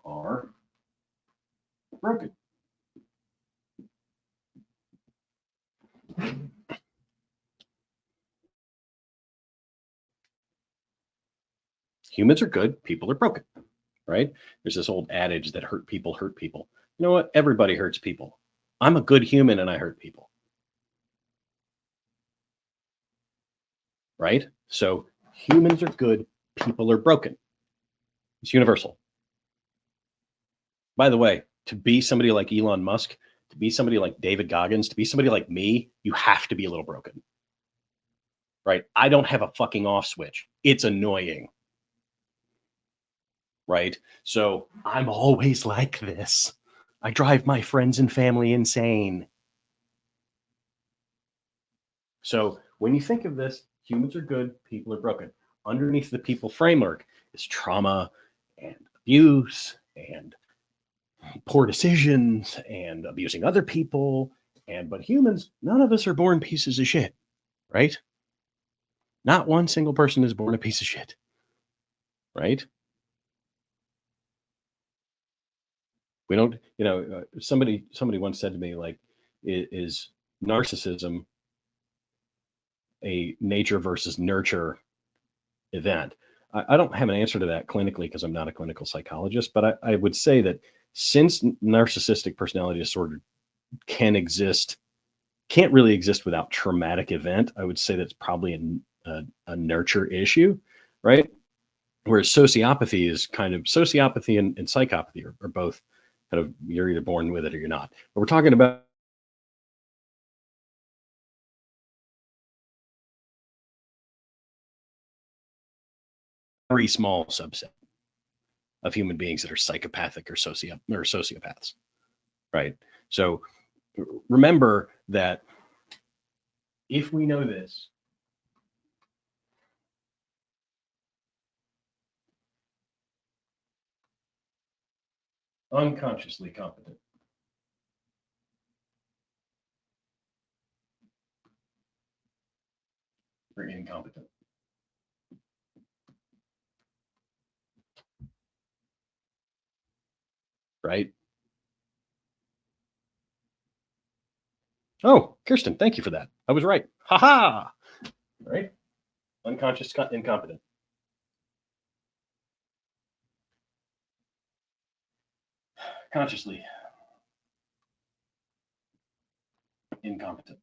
are broken. Humans are good, people are broken, right? There's this old adage that hurt people hurt people. You know what? Everybody hurts people. I'm a good human and I hurt people. Right? So humans are good, people are broken. It's universal. By the way, to be somebody like Elon Musk, to be somebody like David Goggins, to be somebody like me, you have to be a little broken. Right? I don't have a fucking off switch. It's annoying. Right? So I'm always like this. I drive my friends and family insane. So when you think of this, humans are good, people are broken. Underneath the people framework is trauma and abuse and poor decisions and abusing other people. But humans, none of us are born pieces of shit, right? Not one single person is born a piece of shit, right? We don't, somebody once said to me, like, is narcissism a nature versus nurture event? I don't have an answer to that clinically because I'm not a clinical psychologist, but I would say that since narcissistic personality disorder can't really exist without traumatic event, I would say that's probably a nurture issue, right? Whereas sociopathy and psychopathy are both kind of, you're either born with it or you're not. But we're talking about a very small subset of human beings that are psychopathic or sociopaths, right? So remember that if we know this, unconsciously competent, or incompetent, right? Oh, Kirsten, thank you for that. I was right. Ha ha! Right? Unconscious incompetent. Consciously incompetent.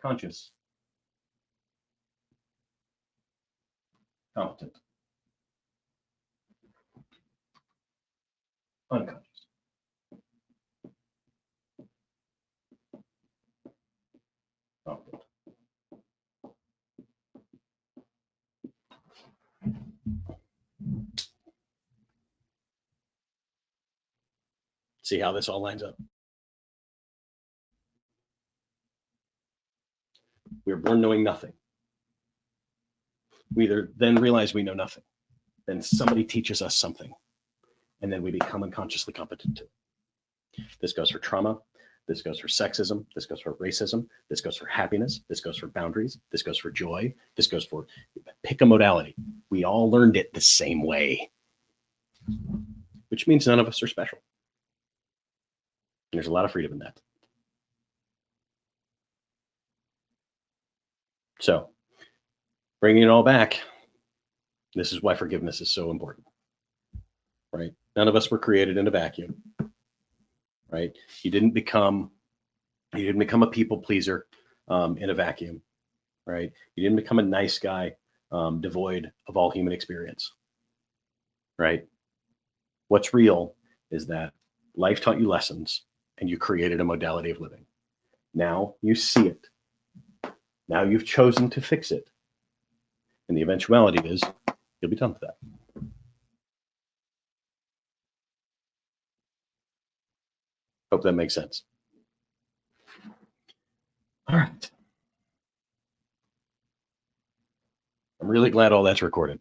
Conscious, competent, unconscious. Competent. See how this all lines up? We are born knowing nothing. We either then realize we know nothing, then somebody teaches us something, and then we become unconsciously competent too. This goes for trauma. This goes for sexism. This goes for racism. This goes for happiness. This goes for boundaries. This goes for joy. This goes for pick a modality. We all learned it the same way, which means none of us are special. And there's a lot of freedom in that. So, bringing it all back, this is why forgiveness is so important, right? None of us were created in a vacuum, right? You didn't become a people pleaser in a vacuum, right? You didn't become a nice guy devoid of all human experience, right? What's real is that life taught you lessons and you created a modality of living. Now you see it. Now you've chosen to fix it. And the eventuality is you'll be done with that. Hope that makes sense. All right. I'm really glad all that's recorded.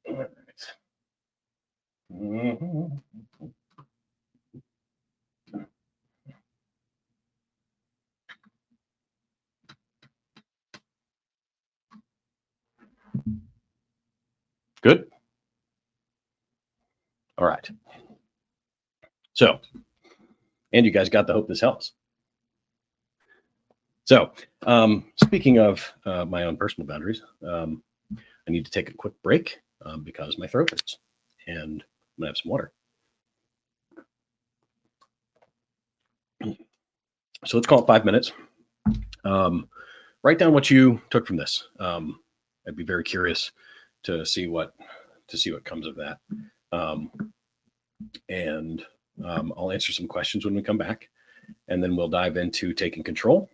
All right. Mm-hmm. Good. All right. So, and you guys got the hope this helps. So, speaking of my own personal boundaries, I need to take a quick break because my throat hurts, and I'm gonna have some water. So let's call it 5 minutes. Write down what you took from this. I'd be very curious to see what comes of that. And I'll answer some questions when we come back, and then we'll dive into taking control,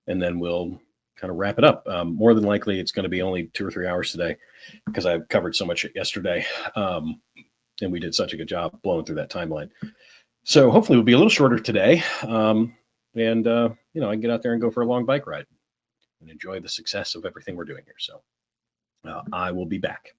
and then we'll kind of wrap it up. More than likely, it's going to be only 2 or 3 hours today because I covered so much yesterday, and we did such a good job blowing through that timeline. So hopefully, we'll be a little shorter today, and I can get out there and go for a long bike ride and enjoy the success of everything we're doing here. So I will be back.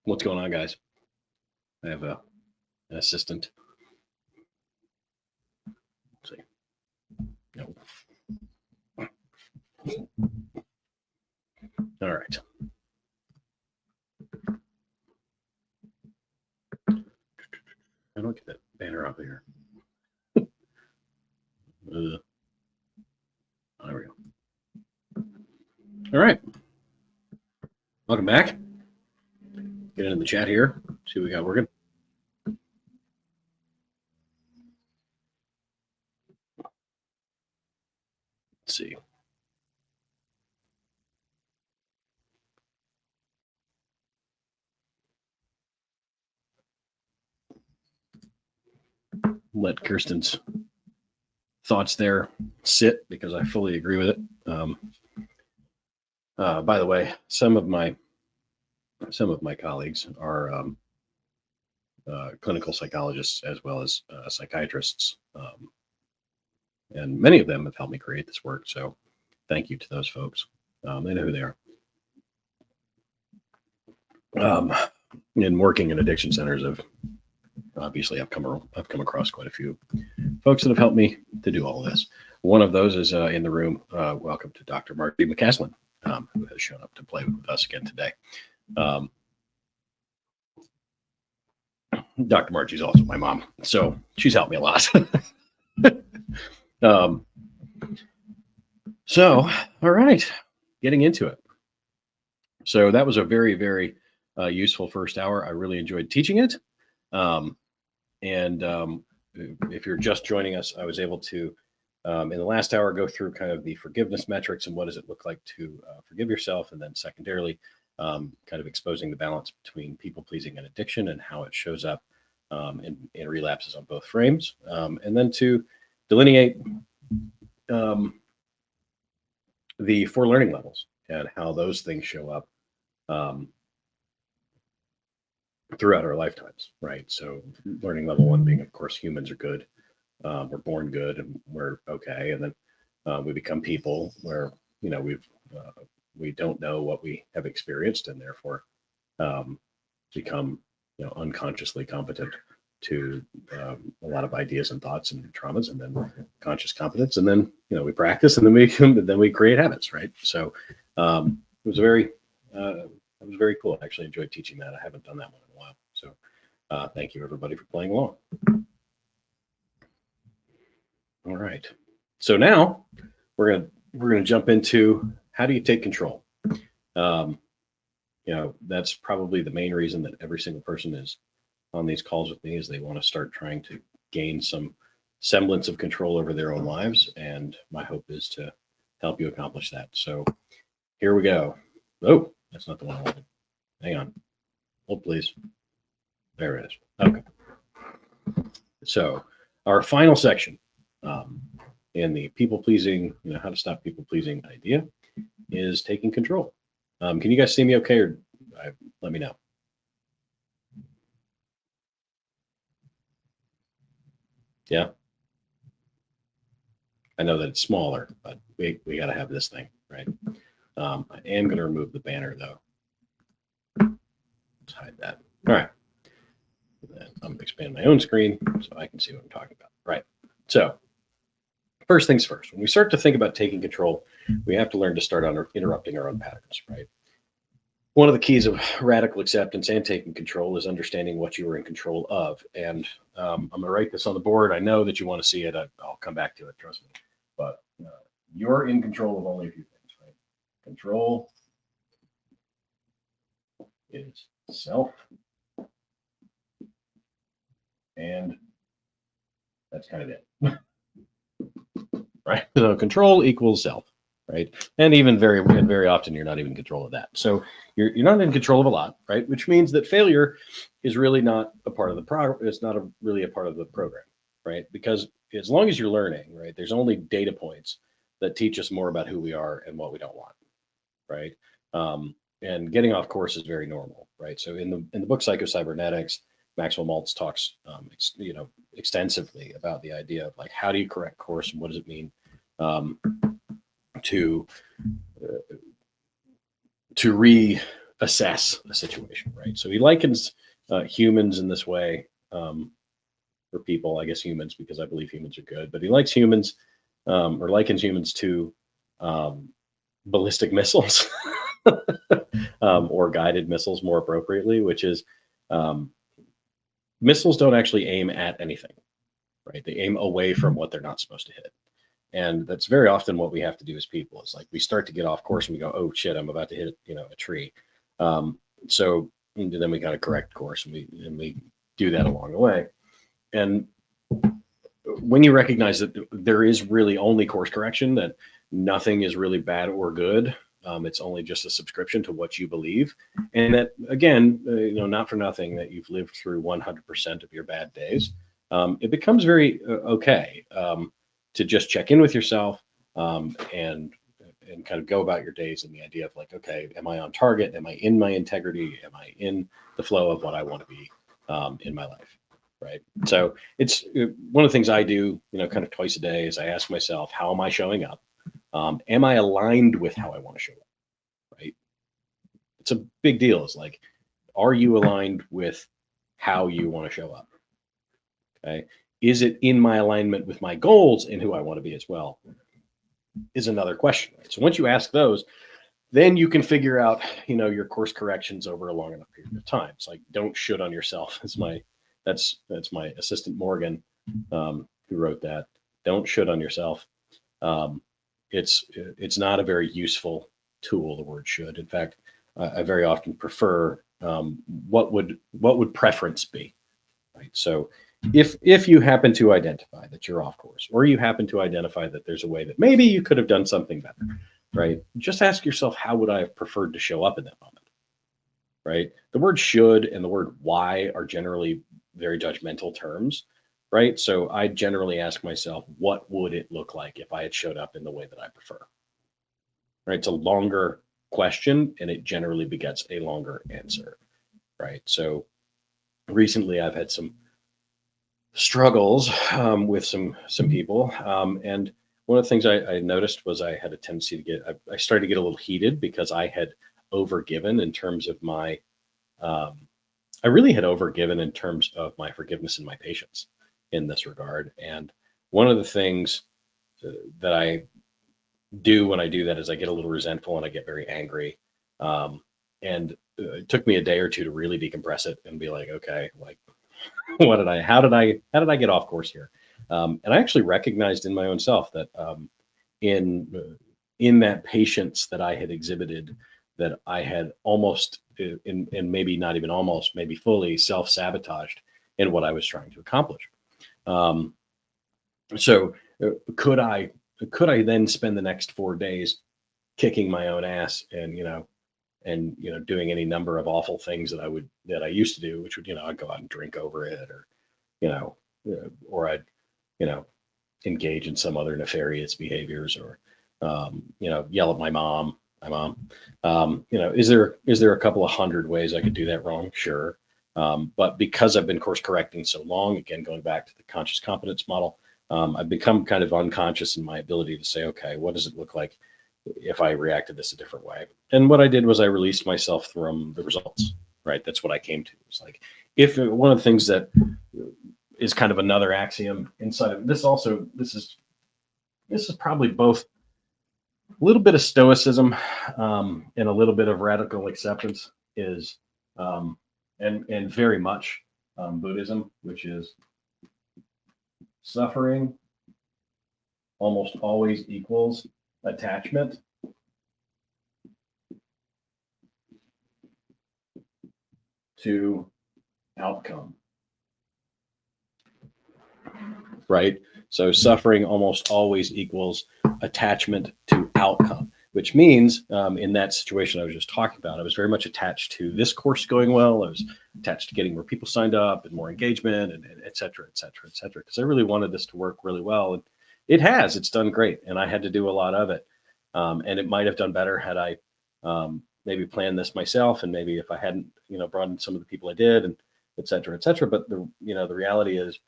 What's going on, guys? I have an assistant. Let's see. No. All right. I don't get that banner up here. There we go. All right. Welcome back. Get into the chat here. See what we got working. Let's see. Let Kirsten's thoughts there sit because I fully agree with it. By the way, some of my colleagues are clinical psychologists as well as psychiatrists, and many of them have helped me create this work. So, thank you to those folks. They know who they are. In working in addiction centers, I've come across quite a few folks that have helped me to do all of this. One of those is in the room. Welcome to Dr. Marty McCaslin, who has shown up to play with us again today. Dr. Margie's also my mom, so she's helped me a lot. So, all right, getting into it. So that was a very, very useful first hour. I really enjoyed teaching it. If you're just joining us, I was able to, in the last hour, go through kind of the forgiveness metrics and what does it look like to forgive yourself. And then secondarily, kind of exposing the balance between people pleasing and addiction and how it shows up in relapses on both frames. And then to delineate the 4 learning levels and how those things show up throughout our lifetimes, right? So learning level 1 being, of course, humans are good. We're born good and we're okay. And then we become people where, we don't know what we have experienced and therefore become, unconsciously competent to a lot of ideas and thoughts and traumas, and then conscious competence. And then, we practice and then we create habits, right? So it was very cool. I actually enjoyed teaching that. I haven't done that one in a while. So thank you everybody for playing along. All right. So now we're gonna jump into how do you take control? That's probably the main reason that every single person is on these calls with me is they want to start trying to gain some semblance of control over their own lives. And my hope is to help you accomplish that. So here we go. Oh, that's not the one I wanted. Hang on. Hold, please. There it is. Okay. So our final section in the people-pleasing, how to stop people-pleasing idea is taking control. Can you guys see me okay, or let me know? Yeah. I know that it's smaller, but we got to have this thing, right? I am going to remove the banner, though. Let's hide that. All right. Then I'm going to expand my own screen so I can see what I'm talking about. Right. So first things first, when we start to think about taking control, we have to learn to start on interrupting our own patterns, right? One of the keys of radical acceptance and taking control is understanding what you are in control of. And I'm going to write this on the board. I know that you want to see it. I'll come back to it, trust me. But you're in control of only a few things, right? Control is self. And that's kind of it. Right? So control equals self. Right. And even very often you're not even in control of that. So you're not in control of a lot, right? Which means that failure is really not a part of the program. It's not really a part of the program, right? Because as long as you're learning, right, there's only data points that teach us more about who we are and what we don't want, right? And getting off course is very normal, right? So in the book Psycho-Cybernetics, Maxwell Maltz talks, extensively about the idea of like, how do you correct course and what does it mean to assess a situation, right? So he likens humans in this way, or people, I guess humans, because I believe humans are good, but he likes humans, or likens humans to um, ballistic missiles, or guided missiles more appropriately, which is um, missiles don't actually aim at anything, right? They aim away from what they're not supposed to hit. And that's very often what we have to do as people. Is like we start to get off course and we go, oh shit, I'm about to hit, a tree. So then we got to correct course, and we do that along the way. And when you recognize that there is really only course correction, that nothing is really bad or good, it's only just a subscription to what you believe, and that again, not for nothing that you've lived through 100% of your bad days. It becomes very okay to just check in with yourself, and kind of go about your days in the idea of like, okay, am I on target? Am I in my integrity? Am I in the flow of what I want to be in my life? Right. So it's one of the things I do, kind of twice a day is I ask myself, how am I showing up? Am I aligned with how I want to show up? Right. It's a big deal. It's like, are you aligned with how you want to show up? Okay. Is it in my alignment with my goals and who I want to be as well? Is another question. Right? So once you ask those, then you can figure out, your course corrections over a long enough period of time. It's like, don't shoot on yourself. That's my assistant Morgan, who wrote that. Don't shoot on yourself. It's not a very useful tool, the word should. In fact, I very often prefer what would preference be, right? So if you happen to identify that you're off course, or you happen to identify that there's a way that maybe you could have done something better, right? Just ask yourself, how would I have preferred to show up in that moment, right? The word should and the word why are generally very judgmental terms, right? So I generally ask myself, what would it look like if I had showed up in the way that I prefer? Right? It's a longer question, and it generally begets a longer answer, right? So recently I've had some struggles with some people, and one of the things I noticed was I had a tendency to I started to get a little heated because I had overgiven in terms of my I really had overgiven in terms of my forgiveness and my patience in this regard. And one of the things that I do when I do that is I get a little resentful and I get very angry. And it took me a day or two to really decompress it and be like, okay, like, how did I get off course here? And I actually recognized in my own self that in that patience that I had exhibited, that I had almost, and maybe not even almost, maybe fully self-sabotaged in what I was trying to accomplish. So could I then spend the next 4 days kicking my own ass and doing any number of awful things that I used to do, which would, I'd go out and drink over it, or or I'd engage in some other nefarious behaviors, or yell at my mom. Is there a couple of hundred ways I could do that wrong? Sure. But because I've been course correcting so long, again, going back to the conscious competence model, I've become kind of unconscious in my ability to say, okay, what does it look like if I reacted this a different way? And what I did was I released myself from the results, right? That's what I came to. It's like, if one of the things that is kind of another axiom inside of this also, this is probably both a little bit of stoicism and a little bit of radical acceptance, is and very much Buddhism, which is suffering almost always equals attachment to outcome, right? So suffering almost always equals attachment to outcome, which means in that situation I was just talking about, I was very much attached to this course going well. I was attached to getting more people signed up and more engagement, and et cetera, et cetera, et cetera, because I really wanted this to work really well. And it's done great. And I had to do a lot of it. And it might have done better had I maybe planned this myself, and maybe if I hadn't, brought in some of the people I did, and et cetera, et cetera. But the reality is,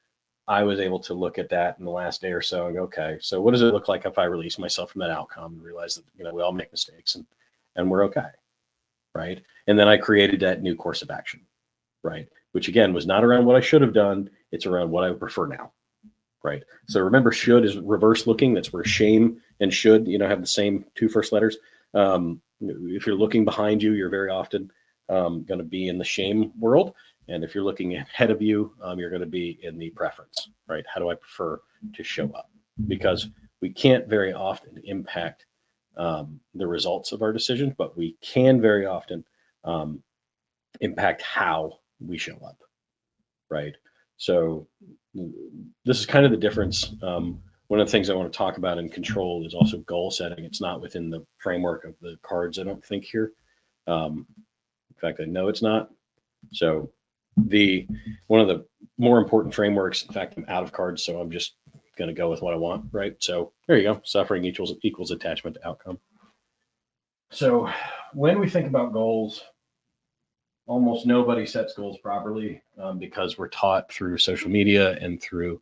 I was able to look at that in the last day or so and go, okay, so what does it look like if I release myself from that outcome and realize that, we all make mistakes, and we're okay. right? And then I created that new course of action, right? Which again was not around what I should have done. It's around what I prefer now, right? So remember, should is reverse looking. That's where shame and should, have the same two first letters. If you're looking behind you, you're very often going to be in the shame world. And if you're looking ahead of you, you're going to be in the preference, right? How do I prefer to show up? Because we can't very often impact the results of our decisions, but we can very often impact how we show up, right? So this is kind of the difference. One of the things I want to talk about in control is also goal setting. It's not within the framework of the cards, I don't think, here. In fact, I know it's not. So one of the more important frameworks, in fact, I'm out of cards, so I'm just going to go with what I want, right? So there you go. Suffering equals attachment to outcome. So when we think about goals, almost nobody sets goals properly because we're taught through social media and through,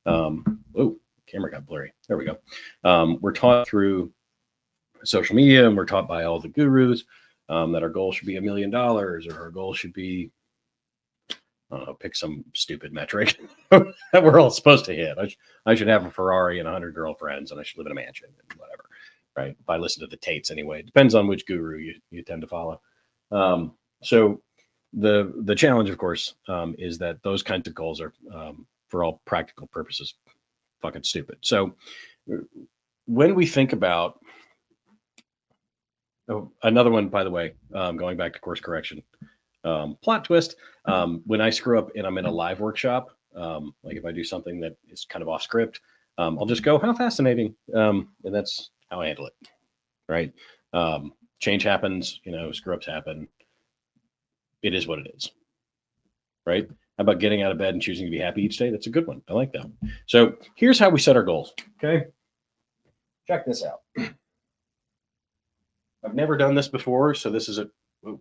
camera got blurry. There we go. We're taught through social media, and we're taught by all the gurus that our goal should be $1 million, or our goal should be, I don't know, pick some stupid metric that we're all supposed to hit. I should have a Ferrari and 100 girlfriends, and I should live in a mansion and whatever, right? If I listen to the Tates anyway, it depends on which guru you tend to follow. So the challenge, of course, is that those kinds of goals are, for all practical purposes, fucking stupid. So when we think about, another one, by the way, going back to course correction, plot twist, when I screw up and I'm in a live workshop, like if I do something that is kind of off script, I'll just go, how fascinating. And that's how I handle it. Right. Change happens, screw ups happen. It is what it is. Right. How about getting out of bed and choosing to be happy each day? That's a good one. I like that one. So here's how we set our goals. Okay. Check this out. I've never done this before. So this is no.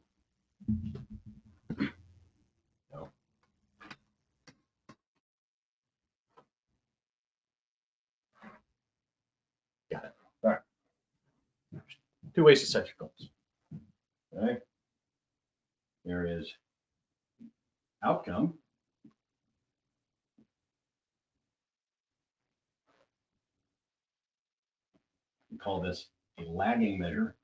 Got it. All right. Two ways to set your goals. Okay. There is outcome. We call this a lagging measure.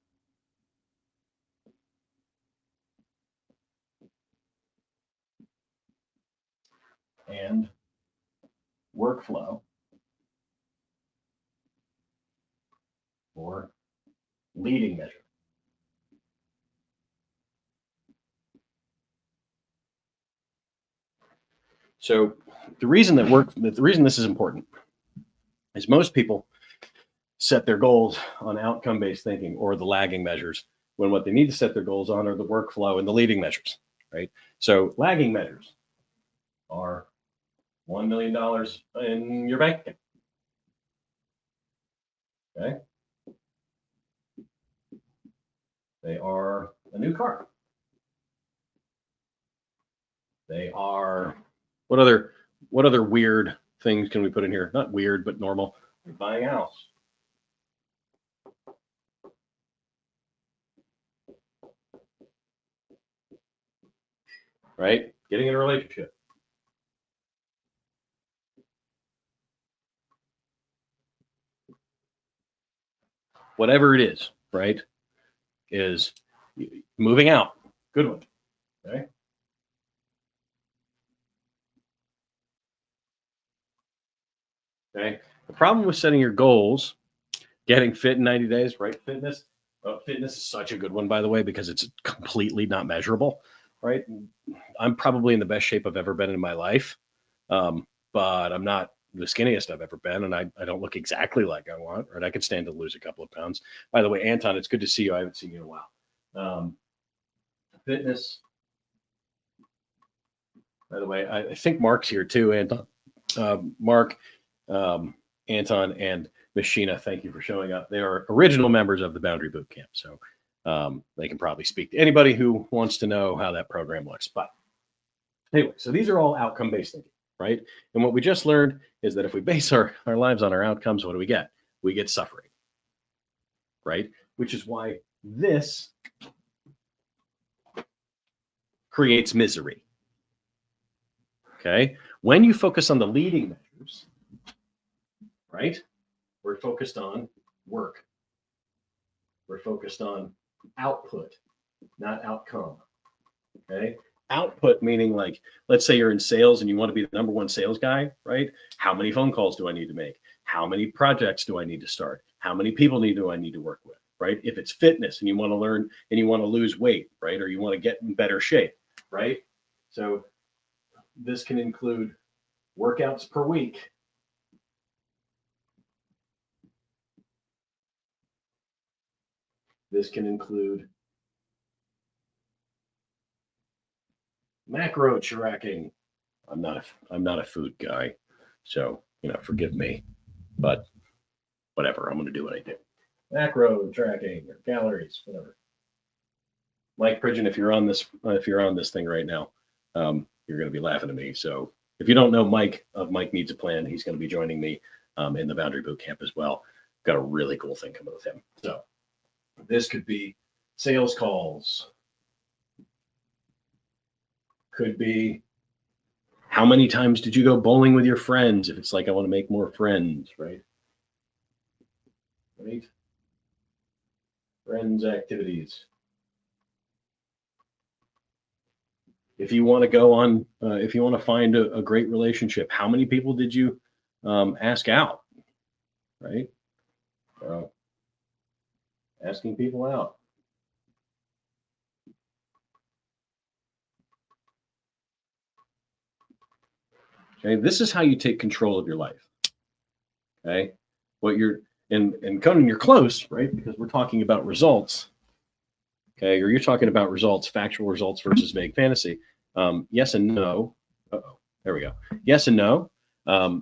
And workflow, or leading measure. So the reason this is important is most people set their goals on outcome-based thinking or the lagging measures, when what they need to set their goals on are the workflow and the leading measures, right? So lagging measures are $1 million in your bank account. Okay. They are a new car. They are, what other weird things can we put in here? Not weird, but normal. You're buying a house. Right? Getting in a relationship. Whatever it is, right? Is moving out. Good one. Okay. Okay. The problem with setting your goals, getting fit in 90 days, right? Fitness. Fitness is such a good one, by the way, because it's completely not measurable, right? I'm probably in the best shape I've ever been in my life, but I'm not the skinniest I've ever been, and I don't look exactly like I want, right? I could stand to lose a couple of pounds. By the way, Anton, it's good to see you. I haven't seen you in a while. Fitness. By the way, I think Mark's here too, Anton. Mark, Anton, and Machina, thank you for showing up. They are original members of the Boundary Bootcamp, so they can probably speak to anybody who wants to know how that program looks. But anyway, so these are all outcome-based thinking, right? And what we just learned is that if we base our lives on our outcomes, what do we get? We get suffering, right? Which is why this creates misery. Okay. When you focus on the leading measures, right? We're focused on work. We're focused on output, not outcome. Okay. Output meaning, like, let's say you're in sales and you want to be the number one sales guy, right? How many phone calls do I need to make? How many projects do I need to start? How many people do I need to work with, right? If it's fitness and you want to learn and you want to lose weight, right? Or you want to get in better shape, right? So this can include workouts per week. This can include macro tracking. I'm not a food guy, so forgive me, but whatever. I'm going to do what I do. Macro tracking or calories, whatever. Mike Pridgeon, if you're on this thing right now, you're going to be laughing at me. So if you don't know Mike of Mike Needs a Plan, he's going to be joining me in the Boundary Bootcamp as well. Got a really cool thing coming with him. So this could be sales calls. Could be how many times did you go bowling with your friends? If it's like, I want to make more friends, right? Right? Friends activities. If you want to go on, if you want to find a great relationship, how many people did you ask out, right? Asking people out. Okay, this is how you take control of your life. Okay, what you're and Conan, you're close, right? Because we're talking about results. Okay, or you're talking about results, factual results versus vague fantasy. Yes and no. Uh-oh, there we go. Yes and no,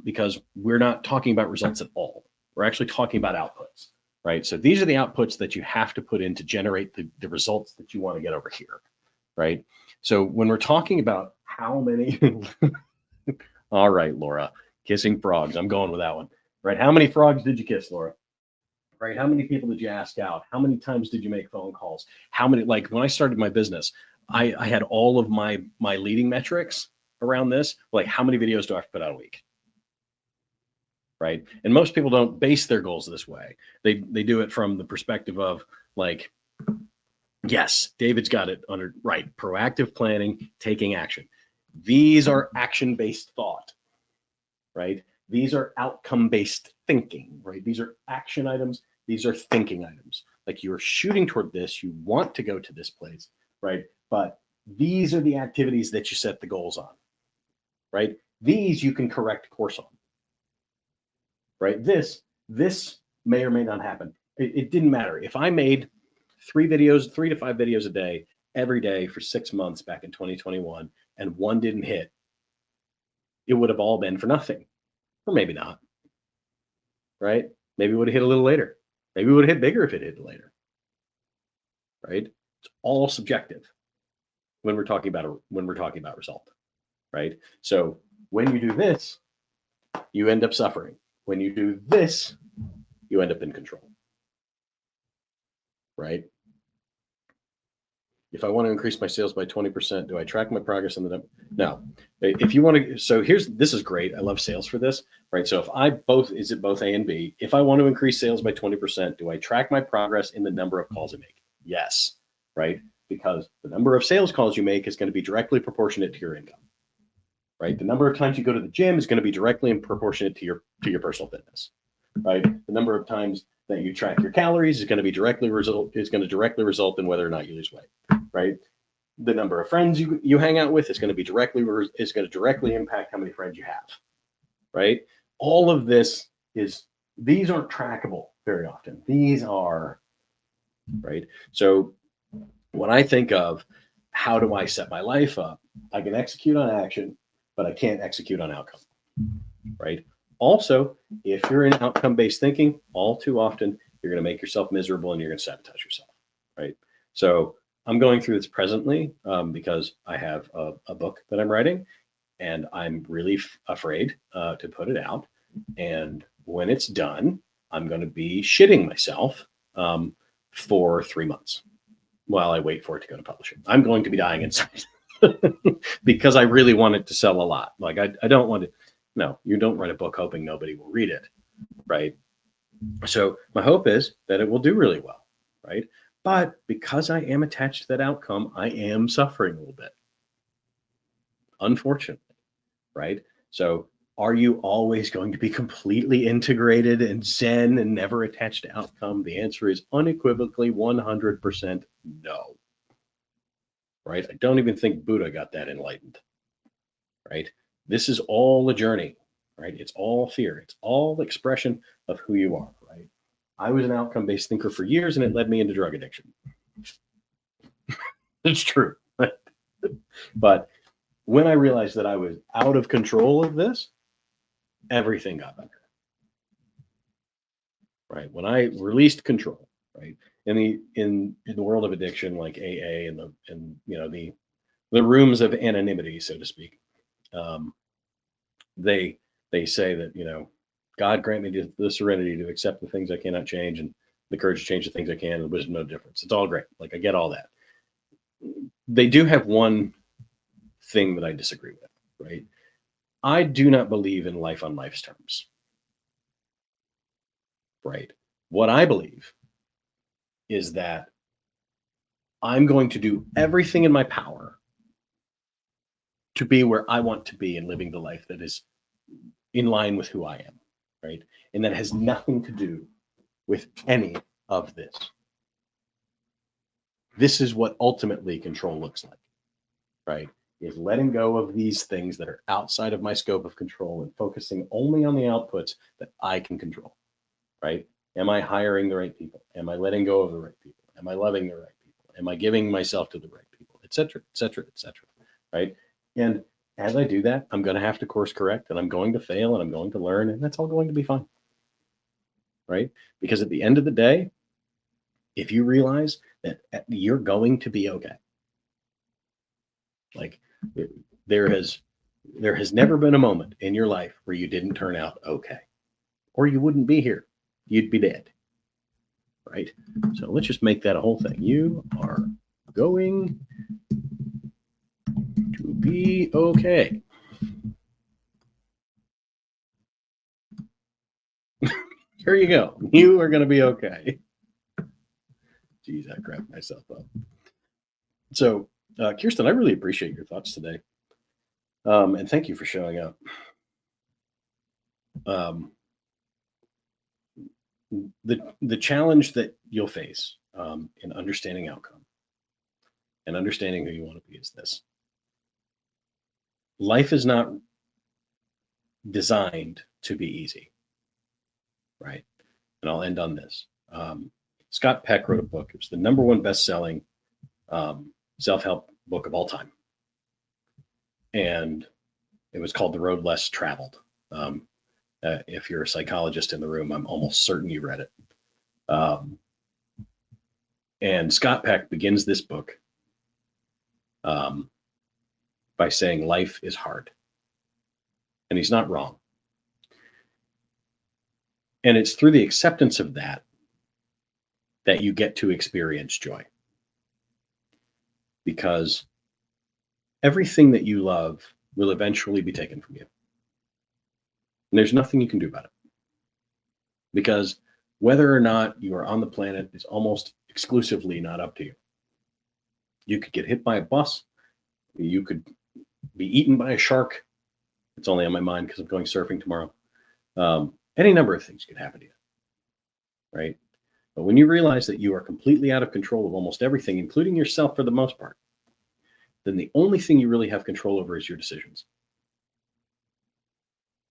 because we're not talking about results at all. We're actually talking about outputs, right? So these are the outputs that you have to put in to generate the results that you want to get over here, right? So when we're talking about how many, all right, Laura, kissing frogs. I'm going with that one, right? How many frogs did you kiss, Laura? Right? How many people did you ask out? How many times did you make phone calls? How many, like when I started my business, I had all of my leading metrics around this. Like, how many videos do I have to put out a week? Right. And most people don't base their goals this way. They do it from the perspective of like, yes, David's got it under right. Proactive planning, taking action. These are action-based thought, right? These are outcome-based thinking, right? These are action items. These are thinking items. Like, you're shooting toward this, you want to go to this place, right? But these are the activities that you set the goals on, right? These you can correct course on, right? This may or may not happen. It didn't matter. If I made 3 to 5 videos a day, every day for 6 months back in 2021, and one didn't hit, it would have all been for nothing. Or maybe not, right? Maybe it would have hit a little later. Maybe it would have hit bigger if it hit later, right? It's all subjective when we're talking about result, right? So when you do this, you end up suffering. When you do this, you end up in control, right? If I want to increase my sales by 20%, do I track my progress in the no? If you want to, so this is great. I love sales for this, right? So is it both A and B? If I want to increase sales by 20%, do I track my progress in the number of calls I make? Yes, right? Because the number of sales calls you make is going to be directly proportionate to your income, right? The number of times you go to the gym is going to be directly proportionate to your personal fitness, right? The number of times that you track your calories is going to directly result in whether or not you lose weight, right? The number of friends you hang out with is going to directly impact how many friends you have, right? All of these aren't trackable very often. These are, right? So when I think of how do I set my life up, I can execute on action, but I can't execute on outcome, right? Also, if you're in outcome-based thinking, all too often, you're going to make yourself miserable and you're going to sabotage yourself, right? So I'm going through this presently because I have a book that I'm writing, and I'm really afraid to put it out. And when it's done, I'm going to be shitting myself for 3 months while I wait for it to go to publishing. I'm going to be dying inside. because I really want it to sell a lot. Like I don't want to, no, you don't write a book hoping nobody will read it, right? So my hope is that it will do really well, right? But because I am attached to that outcome, I am suffering a little bit, unfortunately, right? So are you always going to be completely integrated and zen and never attached to outcome? The answer is unequivocally 100% no, right? I don't even think Buddha got that enlightened, right? This is all a journey, right? It's all fear. It's all expression of who you are, right? I was an outcome-based thinker for years, and it led me into drug addiction. It's true. But when I realized that I was out of control of this, everything got better, right? When I released control, right? In the world of addiction, like AA and the rooms of anonymity, so to speak, um, they they say that God grant me the serenity to accept the things I cannot change and the courage to change the things I can, and the wisdom no difference. It's all great. Like I get all that. They do have one thing that I disagree with, right? I do not believe in life on life's terms, right? What I believe is that I'm going to do everything in my power to be where I want to be and living the life that is in line with who I am, right? And that has nothing to do with any of this. This is what ultimately control looks like, right? Is letting go of these things that are outside of my scope of control and focusing only on the outputs that I can control, right? Am I hiring the right people? Am I letting go of the right people? Am I loving the right people? Am I giving myself to the right people, et cetera, et cetera, et cetera, right? And as I do that, I'm going to have to course correct and I'm going to fail and I'm going to learn and that's all going to be fine, right? Because at the end of the day, if you realize that you're going to be okay, like there has never been a moment in your life where you didn't turn out okay, or you wouldn't be here. You'd be dead, right? So let's just make that a whole thing. You are going to be okay. Here you go. You are going to be okay. Geez, I cracked myself up. So, Kirsten, I really appreciate your thoughts today. And thank you for showing up. The challenge that you'll face in understanding outcome and understanding who you want to be is this. Life is not designed to be easy, right? And I'll end on this. Scott Peck wrote a book. It was the number one best-selling self-help book of all time. And it was called The Road Less Traveled. If you're a psychologist in the room, I'm almost certain you read it. And Scott Peck begins this book by saying life is hard. And he's not wrong. And it's through the acceptance of that that you get to experience joy. Because everything that you love will eventually be taken from you. And there's nothing you can do about it. Because whether or not you are on the planet is almost exclusively not up to you. You could get hit by a bus. You could be eaten by a shark. It's only on my mind because I'm going surfing tomorrow. Any number of things could happen to you, right? But when you realize that you are completely out of control of almost everything, including yourself for the most part, then the only thing you really have control over is your decisions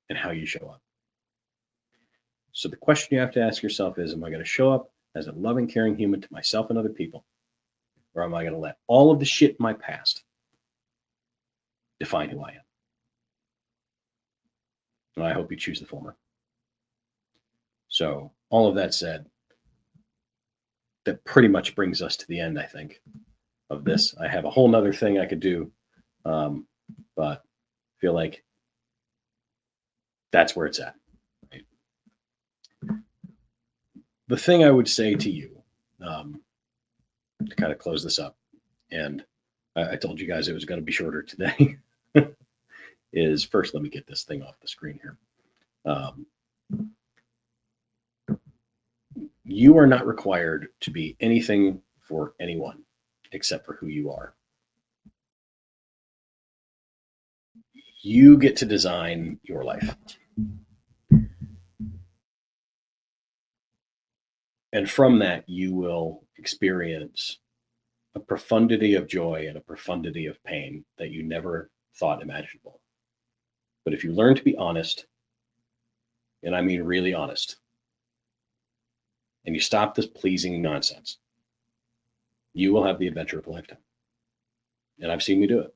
and how you show up. So the question you have to ask yourself is, am I going to show up as a loving, caring human to myself and other people? Or am I going to let all of the shit in my past define who I am? And I hope you choose the former. So all of that said, that pretty much brings us to the end, I think, of this. I have a whole nother thing I could do, but feel like that's where it's at. Right? The thing I would say to you to kind of close this up, and I told you guys it was going to be shorter today. Is first, let me get this thing off the screen here. You are not required to be anything for anyone except for who you are. You get to design your life. And from that, you will experience a profundity of joy and a profundity of pain that you never thought imaginable. But if you learn to be honest, and I mean really honest, and you stop this pleasing nonsense, you will have the adventure of a lifetime. And I've seen you do it.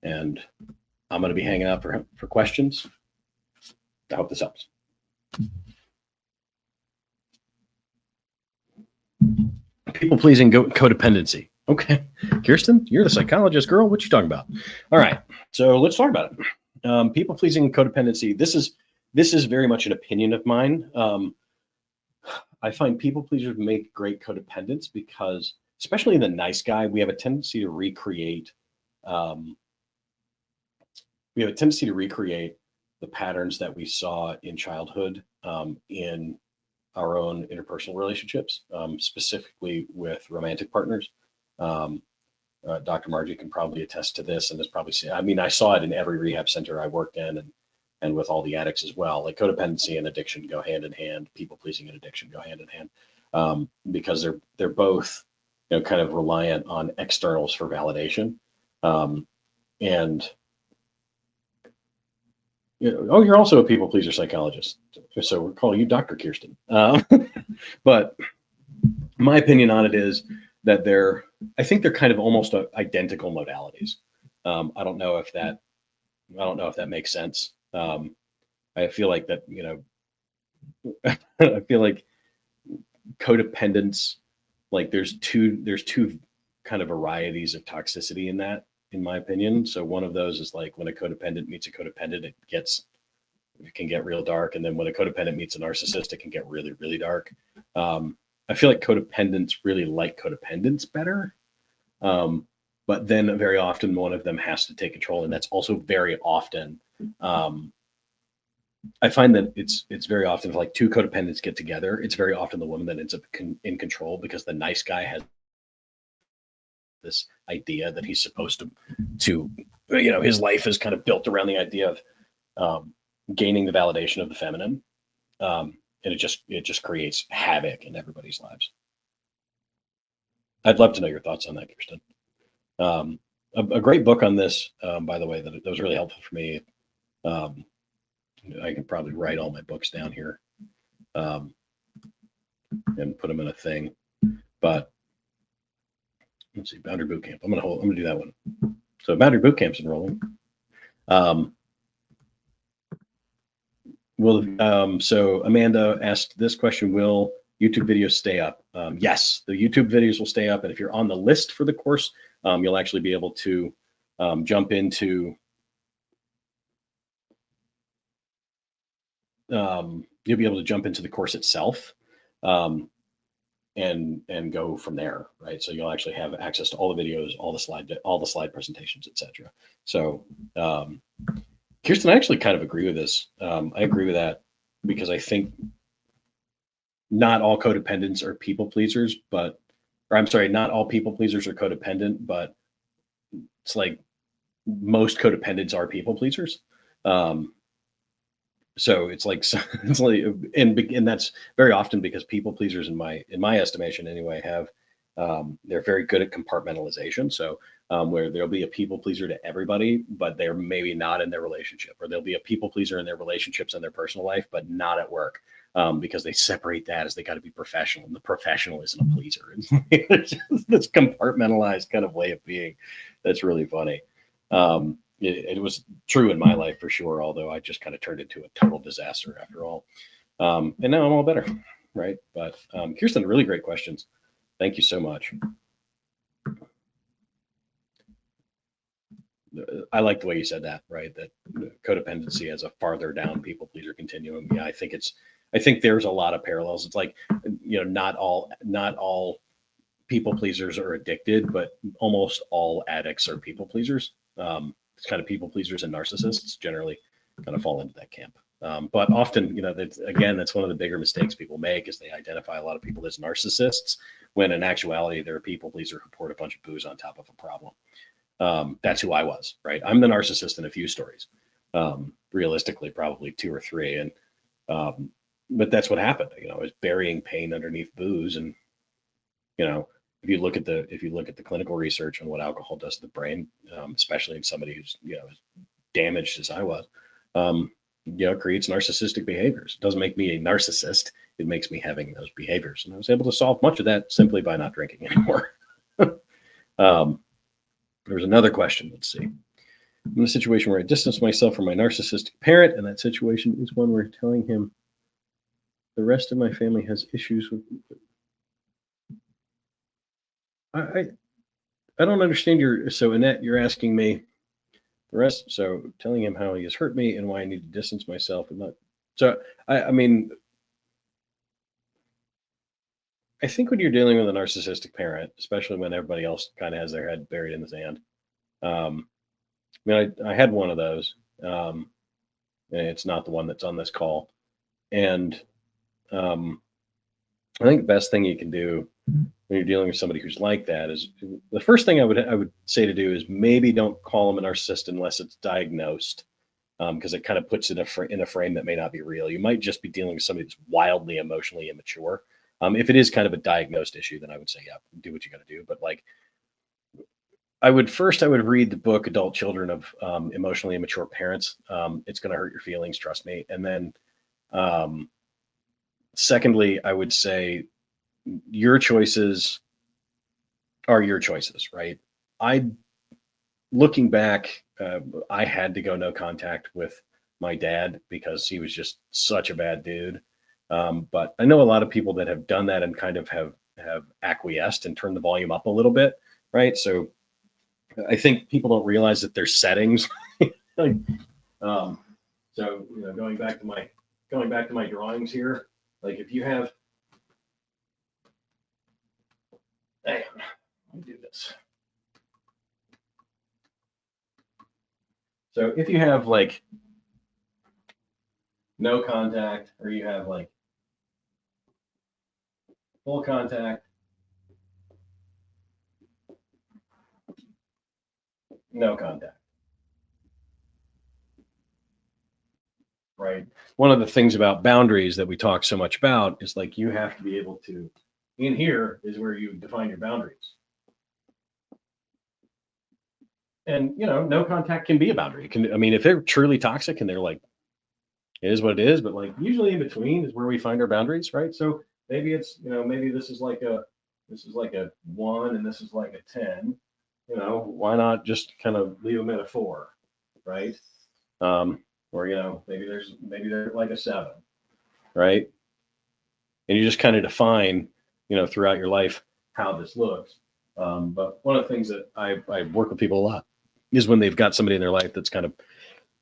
And I'm going to be hanging out for questions. I hope this helps. People pleasing codependency. Okay, Kirsten, you're the psychologist girl. What you talking about? All right, so let's talk about it. People pleasing codependency. This is very much an opinion of mine. I find people pleasers make great codependents because, especially in the nice guy, we have a tendency to recreate. We have a tendency to recreate the patterns that we saw in childhood in our own interpersonal relationships, specifically with romantic partners. Dr. Margie can probably attest to this, and has probably seen. I mean, I saw it in every rehab center I worked in, and with all the addicts as well. Like codependency and addiction go hand in hand. People pleasing and addiction go hand in hand because they're both, kind of reliant on externals for validation, and. You're also a people pleaser psychologist, so we're calling you Dr. Kirsten. But my opinion on it is that I think they're kind of almost identical modalities. I don't know if that makes sense. I feel like that, I feel like codependence, like there's two kind of varieties of toxicity in that, in my opinion. So one of those is like when a codependent meets a codependent, it can get real dark. And then when a codependent meets a narcissist, it can get really, really dark. I feel like codependents really like codependence better. But then very often one of them has to take control. And that's also very often, I find that it's very often if like two codependents get together, it's very often the woman that ends up in control because the nice guy has this idea that he's supposed to his life is kind of built around the idea of gaining the validation of the feminine, and it just creates havoc in everybody's lives. I'd love to know your thoughts on that, Kirsten. A great book on this, by the way, that was really helpful for me. I can probably write all my books down here and put them in a thing, but let's see, Boundary Bootcamp. I'm gonna do that one. So Boundary Bootcamp's enrolling. So Amanda asked this question: will YouTube videos stay up? Yes, the YouTube videos will stay up, and if you're on the list for the course, you'll actually be able to jump into. You'll be able to jump into the course itself. And go from there, right? So you'll actually have access to all the videos, all the slide presentations, etc. So, Kirsten, I actually kind of agree with this. I agree with that because I think not all codependents are people pleasers, or I'm sorry, not all people pleasers are codependent, but it's like most codependents are people pleasers. So it's like and that's very often because people pleasers in my estimation anyway have they're very good at compartmentalization. So where there'll be a people pleaser to everybody, but they're maybe not in their relationship, or there'll be a people pleaser in their relationships and their personal life, but not at work because they separate that as they got to be professional, and the professional isn't a pleaser. It's just this compartmentalized kind of way of being. That's really funny. It was true in my life for sure, although I just kind of turned into a total disaster after all. And now I'm all better, right? But Kirsten, really great questions. Thank you so much. I like the way you said that, right? That codependency has a farther down people pleaser continuum. Yeah, I think there's a lot of parallels. It's like, not all people pleasers are addicted, but almost all addicts are people pleasers. It's kind of people pleasers and narcissists generally kind of fall into that camp. But often, that's one of the bigger mistakes people make is they identify a lot of people as narcissists when in actuality they're a people pleaser who poured a bunch of booze on top of a problem. That's who I was, right? I'm the narcissist in a few stories. Realistically, probably 2 or 3. And but that's what happened. I was burying pain underneath booze. And if you look at the clinical research on what alcohol does to the brain, especially in somebody who's as damaged as I was, it creates narcissistic behaviors. It doesn't make me a narcissist. It makes me having those behaviors. And I was able to solve much of that simply by not drinking anymore. There's another question. Let's see. I'm in a situation where I distance myself from my narcissistic parent, and that situation is one where telling him the rest of my family has issues with. I don't understand so Annette, you're asking me the rest. So telling him how he has hurt me and why I need to distance myself and not. So I mean, I think when you're dealing with a narcissistic parent, especially when everybody else kind of has their head buried in the sand. I had one of those. And it's not the one that's on this call. And I think the best thing you can do when you're dealing with somebody who's like that is the first thing I would say to do is maybe don't call them a narcissist unless it's diagnosed, because it kind of puts it in a frame that may not be real. You might just be dealing with somebody that's wildly emotionally immature. If it is kind of a diagnosed issue, then I would say, yeah, do what you got to do. But I would read the book Adult Children of Emotionally Immature Parents. It's going to hurt your feelings, trust me. And then secondly, I would say your choices are your choices, right? Looking back, I had to go no contact with my dad because he was just such a bad dude. But I know a lot of people that have done that and kind of have acquiesced and turned the volume up a little bit, right? So I think people don't realize that there's settings. So going back to my drawings here, if you have, hang on, let me do this. So if you have no contact, or you have full contact, no contact, right? One of the things about boundaries that we talk so much about is you have to be able to, in here is where you define your boundaries. And, no contact can be a boundary. If they're truly toxic and they're it is what it is, but usually in between is where we find our boundaries, right? So maybe it's, maybe this is like a 1 and this is like a 10, why not just kind of leave them at a 4, right? Or, maybe they're like a 7, right? And you just kind of define, throughout your life how this looks. But one of the things that I work with people a lot is when they've got somebody in their life that's kind of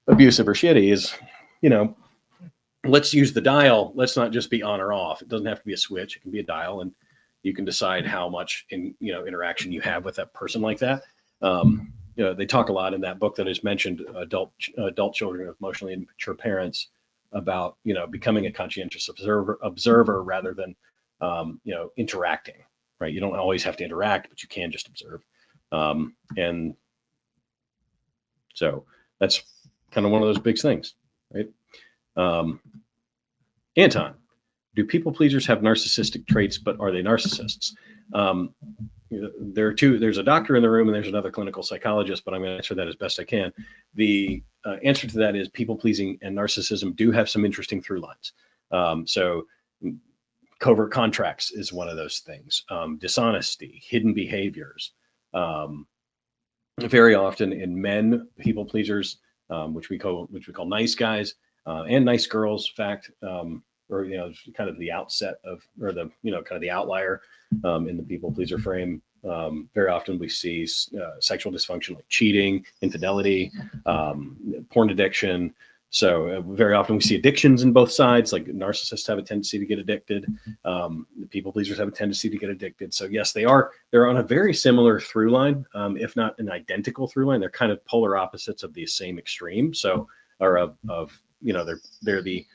abusive or shitty is, let's use the dial. Let's not just be on or off. It doesn't have to be a switch. It can be a dial, and you can decide how much interaction you have with that person like that. They talk a lot in that book that is mentioned, Adult Children of Emotionally Immature Parents, about, becoming a conscientious observer rather than, interacting, right? You don't always have to interact, but you can just observe. And so that's kind of one of those big things, right? Anton, do people pleasers have narcissistic traits, but are they narcissists? There's a doctor in the room and there's another clinical psychologist, but I'm going to answer that as best I can. The answer to that is people pleasing and narcissism do have some interesting through lines. So covert contracts is one of those things. Dishonesty, hidden behaviors. Very often in men, people pleasers, which we call nice guys and nice girls, in fact, or kind of the outset of, or the kind of the outlier in the people pleaser frame. Very often we see sexual dysfunction like cheating, infidelity, porn addiction, So very often we see addictions in both sides. Like narcissists have a tendency to get addicted. The people pleasers have a tendency to get addicted. So yes, they're on a very similar through line, if not an identical through line. They're kind of polar opposites of the same extreme. So, or of they're the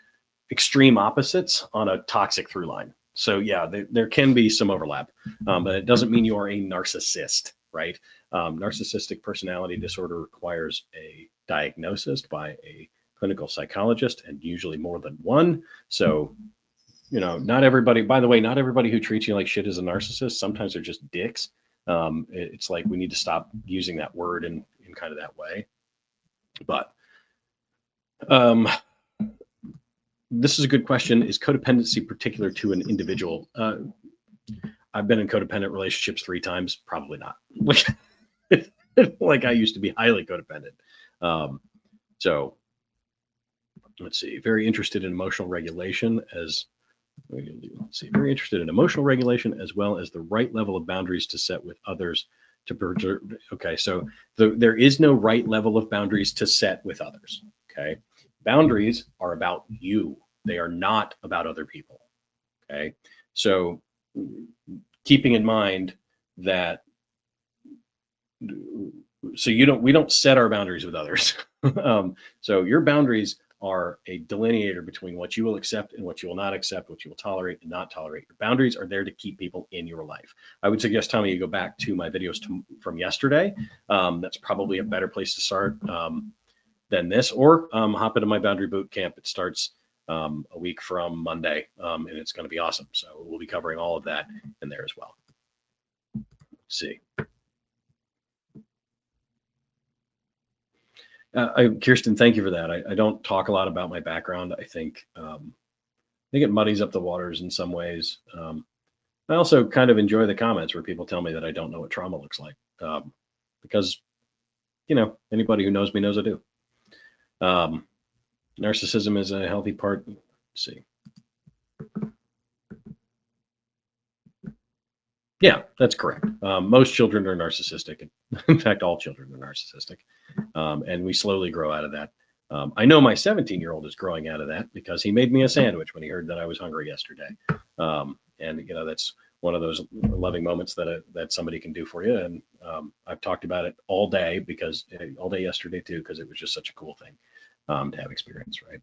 extreme opposites on a toxic through line. So yeah, there can be some overlap, but it doesn't mean you are a narcissist, right? Narcissistic personality disorder requires a diagnosis by a clinical psychologist, and usually more than one. So, not everybody, by the way, not everybody who treats you like shit is a narcissist. Sometimes they're just dicks. It's like we need to stop using that word in kind of that way. But this is a good question. Is codependency particular to an individual? I've been in codependent relationships 3 times. Probably not. Like I used to be highly codependent. So let's see. Very interested in emotional regulation very interested in emotional regulation as well as the right level of boundaries to set with others to preserve. Okay, so there is no right level of boundaries to set with others. Okay, boundaries are about you. They are not about other people. Okay, so keeping in mind that, so we don't set our boundaries with others. So your boundaries are a delineator between what you will accept and what you will not accept, what you will tolerate and not tolerate. Your boundaries are there to keep people in your life. I would suggest, Tommy, you go back to my videos from yesterday. That's probably a better place to start than this, or hop into my boundary boot camp. It starts a week from Monday, and it's going to be awesome. So we'll be covering all of that in there as well. Let's see. Kirsten, thank you for that. I don't talk a lot about my background. I think it muddies up the waters in some ways. I also kind of enjoy the comments where people tell me that I don't know what trauma looks like, because anybody who knows me knows I do. Narcissism is a healthy part. Let's see. Yeah, that's correct. Most children are narcissistic. In fact, all children are narcissistic. And we slowly grow out of that. I know my 17-year-old is growing out of that because he made me a sandwich when he heard that I was hungry yesterday. And that's one of those loving moments that somebody can do for you. And I've talked about it all day yesterday too, because it was just such a cool thing to have experience, right?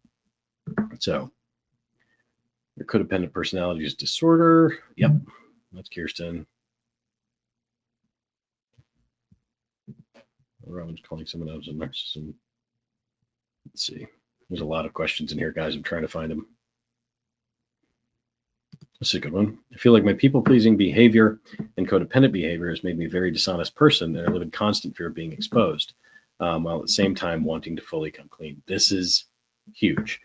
So your codependent personality is disorder. Yep. That's Kirsten. Robin's calling someone else a narcissism. Let's see. There's a lot of questions in here, guys. I'm trying to find them. That's a good one. I feel like my people-pleasing behavior and codependent behavior has made me a very dishonest person, and I live in constant fear of being exposed, while at the same time wanting to fully come clean. This is huge.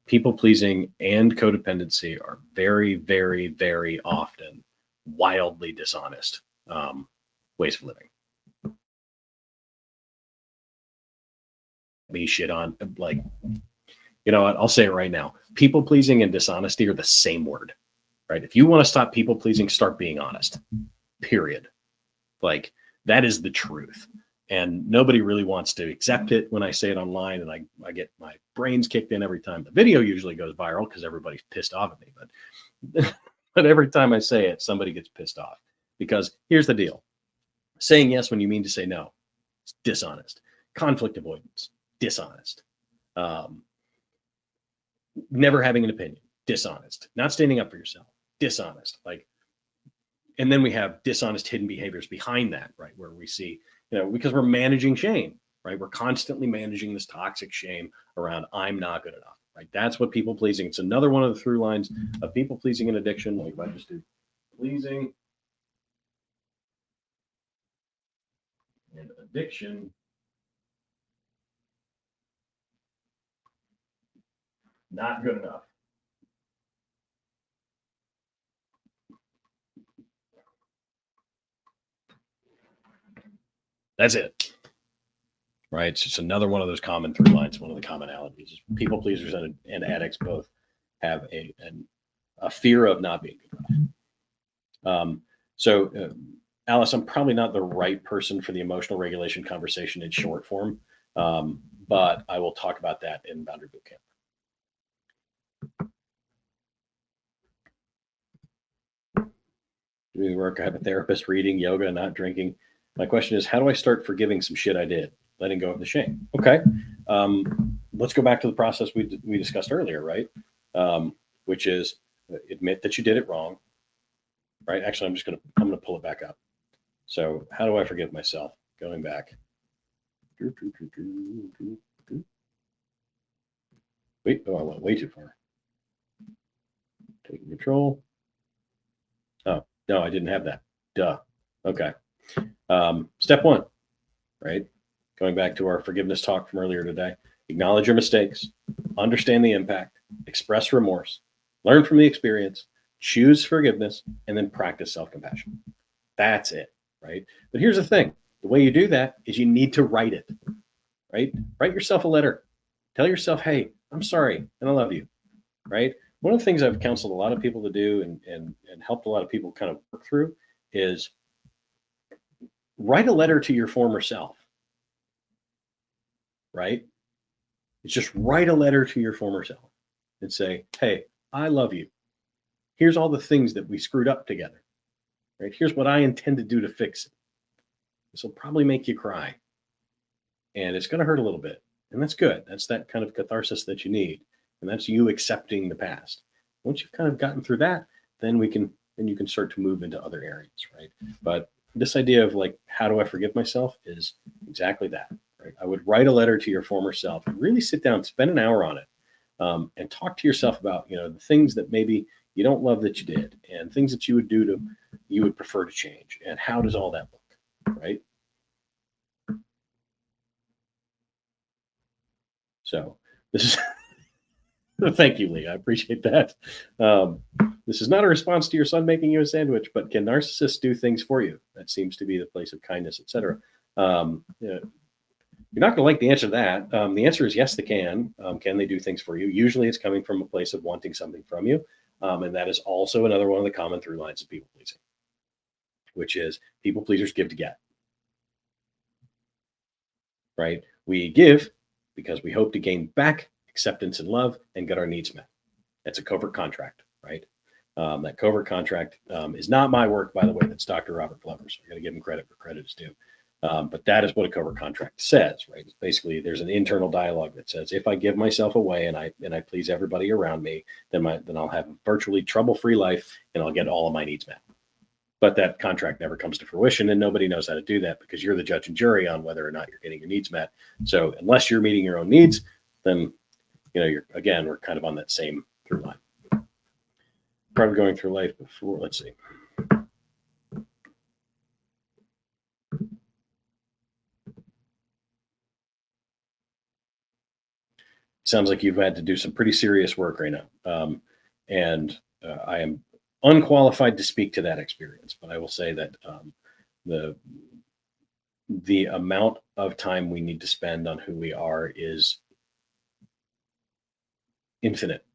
People-pleasing and codependency are very, very, very often wildly dishonest ways of living. Be shit on, like, what? I'll say it right now. People-pleasing and dishonesty are the same word, right? If you want to stop people-pleasing, start being honest, period. Like, that is the truth. And nobody really wants to accept it when I say it online, and I get my brains kicked in every time. The video usually goes viral because everybody's pissed off at me. But every time I say it, somebody gets pissed off. Because here's the deal. Saying yes when you mean to say no, it's dishonest. Conflict avoidance, dishonest. Never having an opinion, dishonest. Not standing up for yourself, dishonest. And then we have dishonest hidden behaviors behind that, right? Where we see, because we're managing shame, right? We're constantly managing this toxic shame around I'm not good enough, right? That's what people pleasing. It's another one of the through lines of people pleasing and addiction. Like if I just do pleasing and addiction. Not good enough. That's it. Right? It's just another one of those common through lines, one of the commonalities. People pleasers and addicts both have a fear of not being good enough. So, Alice, I'm probably not the right person for the emotional regulation conversation in short form, but I will talk about that in Boundary Bootcamp. Doing work, I have a therapist, reading, yoga, not drinking. My question is, how do I start forgiving some shit I did, letting go of the shame? Okay. Let's go back to the process we discussed earlier, right? Which is admit that you did it wrong, right? Actually, I'm gonna pull it back up. So how do I forgive myself? Going back. Wait, oh, I went way too far. Taking control. Oh, no, I didn't have that. Duh. Okay. Step one, right? Going back to our forgiveness talk from earlier today, acknowledge your mistakes, understand the impact, express remorse, learn from the experience, choose forgiveness, and then practice self-compassion. That's it, right? But here's the thing. The way you do that is you need to write it, right? Write yourself a letter. Tell yourself, hey, I'm sorry and I love you, right? One of the things I've counseled a lot of people to do and helped a lot of people kind of work through is write a letter to your former self, right? It's just write a letter to your former self and say, hey, I love you. Here's all the things that we screwed up together, right? Here's what I intend to do to fix it. This will probably make you cry. And it's going to hurt a little bit. And that's good. That's that kind of catharsis that you need. And that's you accepting the past. Once you've kind of gotten through that, then you can start to move into other areas, right? But this idea of like, how do I forgive myself is exactly that, right? I would write a letter to your former self and really sit down, spend an hour on it, and talk to yourself about, the things that maybe you don't love that you did and things that you would prefer to change. And how does all that look, right? So this is thank you, Lee. I appreciate that. This is not a response to your son making you a sandwich, but can narcissists do things for you? That seems to be the place of kindness, etc. You're not going to like the answer to that. The answer is yes, they can. Can they do things for you? Usually it's coming from a place of wanting something from you. And that is also another one of the common through lines of people pleasing, which is people pleasers give to get, right? We give because we hope to gain back acceptance and love and get our needs met. That's a covert contract, right? That covert contract is not my work, by the way. That's Dr. Robert Glover's. So I got to give him credit where credit is due. But that is what a covert contract says, right? It's basically, there's an internal dialogue that says, if I give myself away and I please everybody around me, then I'll have a virtually trouble-free life and I'll get all of my needs met. But that contract never comes to fruition, and nobody knows how to do that because you're the judge and jury on whether or not you're getting your needs met. So unless you're meeting your own needs, then we're kind of on that same through line. Part of going through life before, let's see. Sounds like you've had to do some pretty serious work right now. And I am unqualified to speak to that experience, but I will say that the amount of time we need to spend on who we are is infinite.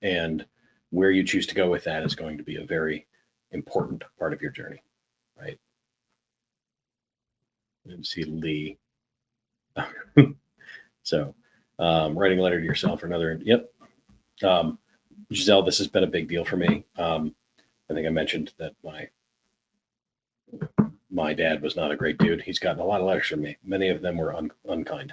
And where you choose to go with that is going to be a very important part of your journey, right? And see Lee. So writing a letter to yourself or another. Yep. Giselle, this has been a big deal for me. I think I mentioned that my dad was not a great dude. He's gotten a lot of letters from me. Many of them were unkind.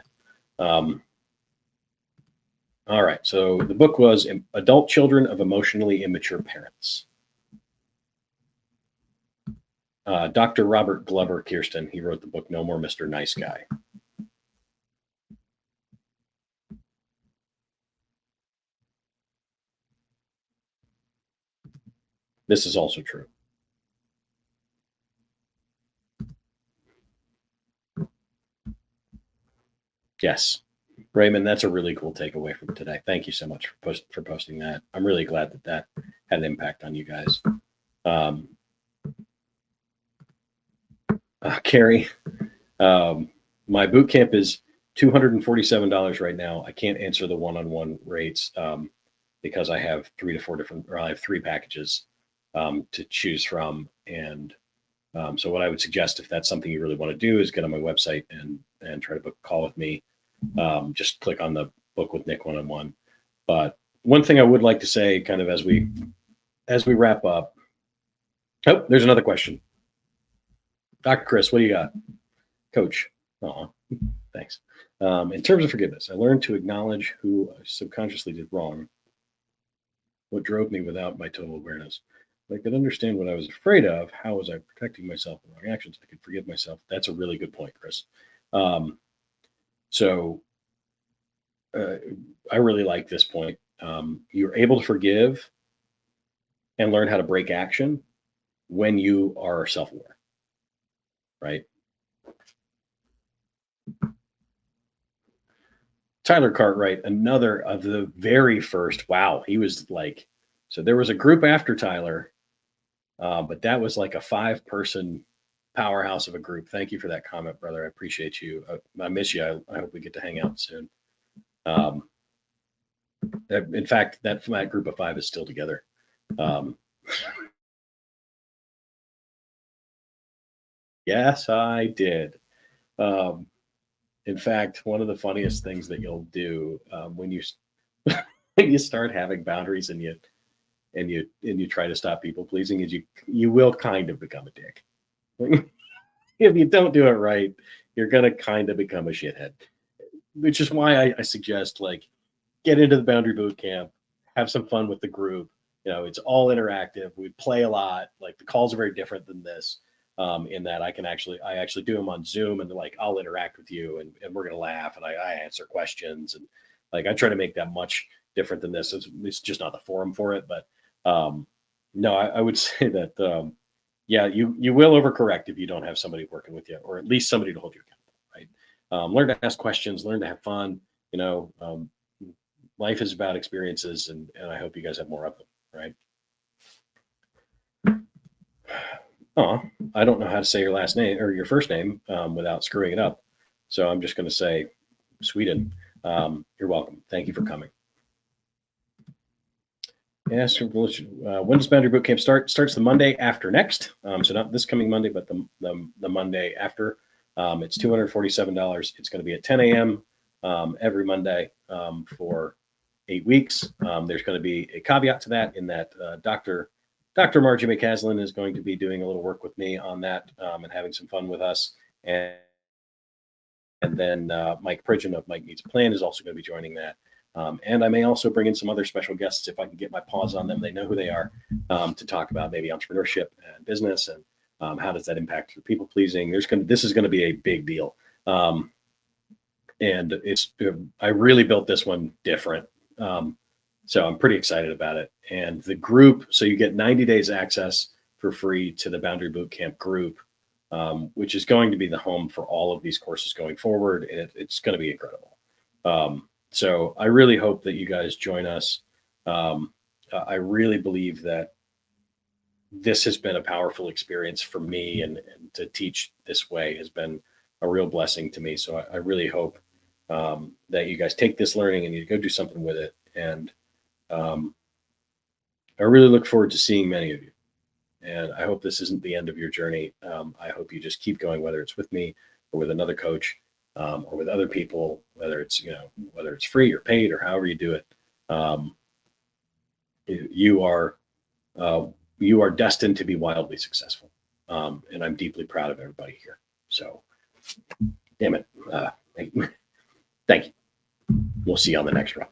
All right. So the book was Adult Children of Emotionally Immature Parents. Dr. Robert Glover Kirsten, he wrote the book No More Mr. Nice Guy. This is also true. Yes. Raymond, that's a really cool takeaway from today. Thank you so much for posting that. I'm really glad that had an impact on you guys. Carrie, my boot camp is $247 right now. I can't answer the one-on-one rates because I have I have three packages to choose from. And so what I would suggest, if that's something you really want to do, is get on my website and try to book a call with me. just click on the Book with Nick one-on-one. But one thing I would like to say, kind of as we wrap up. Oh, there's another question. Dr. Chris, what do you got? Coach. Thanks. In terms of forgiveness, I learned to acknowledge who I subconsciously did wrong, what drove me without my total awareness. If I could understand what I was afraid of, how was I protecting myself from wrong actions? I could forgive myself. That's a really good point, Chris. So I really like this point. You're able to forgive and learn how to break action when you are self-aware, right? Tyler Cartwright, another of the very first. Wow, he was like, so there was a group after Tyler, but that was like a 5-person powerhouse of a group. Thank you for that comment, brother. I appreciate you. I miss you. I hope we get to hang out soon. In fact, that group of 5 is still together. Yes, I did. In fact, one of the funniest things that you'll do when you when you start having boundaries and you try to stop people pleasing is you will kind of become a dick. If you don't do it right, you're gonna kind of become a shithead. Which is why I suggest like get into the boundary boot camp, have some fun with the group. It's all interactive. We play a lot. Like the calls are very different than this. In that I actually do them on Zoom and like I'll interact with you and we're gonna laugh and I answer questions and like I try to make that much different than this. It's just not the forum for it, but no, I would say that yeah, you will overcorrect if you don't have somebody working with you or at least somebody to hold you accountable, right? Learn to ask questions, learn to have fun. Life is about experiences and I hope you guys have more of them, right? Oh, I don't know how to say your last name or your first name without screwing it up. So I'm just going to say Sweden. You're welcome. Thank you for coming. Yes, when does Boundary Bootcamp start? Starts the Monday after next. So not this coming Monday, but the Monday after. It's $247. It's going to be at 10 a.m. Every Monday for 8 weeks. There's going to be a caveat to that in that Dr. Margie McCaslin is going to be doing a little work with me on that and having some fun with us. And then Mike Pridgeon of Mike Needs a Plan is also going to be joining that. And I may also bring in some other special guests if I can get my paws on them. They know who they are to talk about maybe entrepreneurship and business and how does that impact your people pleasing. This is going to be a big deal. And I really built this one different. So I'm pretty excited about it. And the group, so you get 90 days access for free to the Boundary Bootcamp group, which is going to be the home for all of these courses going forward. And it's going to be incredible. So I really hope that you guys join us. I really believe that this has been a powerful experience for me and to teach this way has been a real blessing to me. So I really hope that you guys take this learning and you go do something with it. And I really look forward to seeing many of you. And I hope this isn't the end of your journey. I hope you just keep going, whether it's with me or with another coach or with other people, whether it's free or paid or however you do it. You are destined to be wildly successful. And I'm deeply proud of everybody here. So, damn it. Thank you. We'll see you on the next round.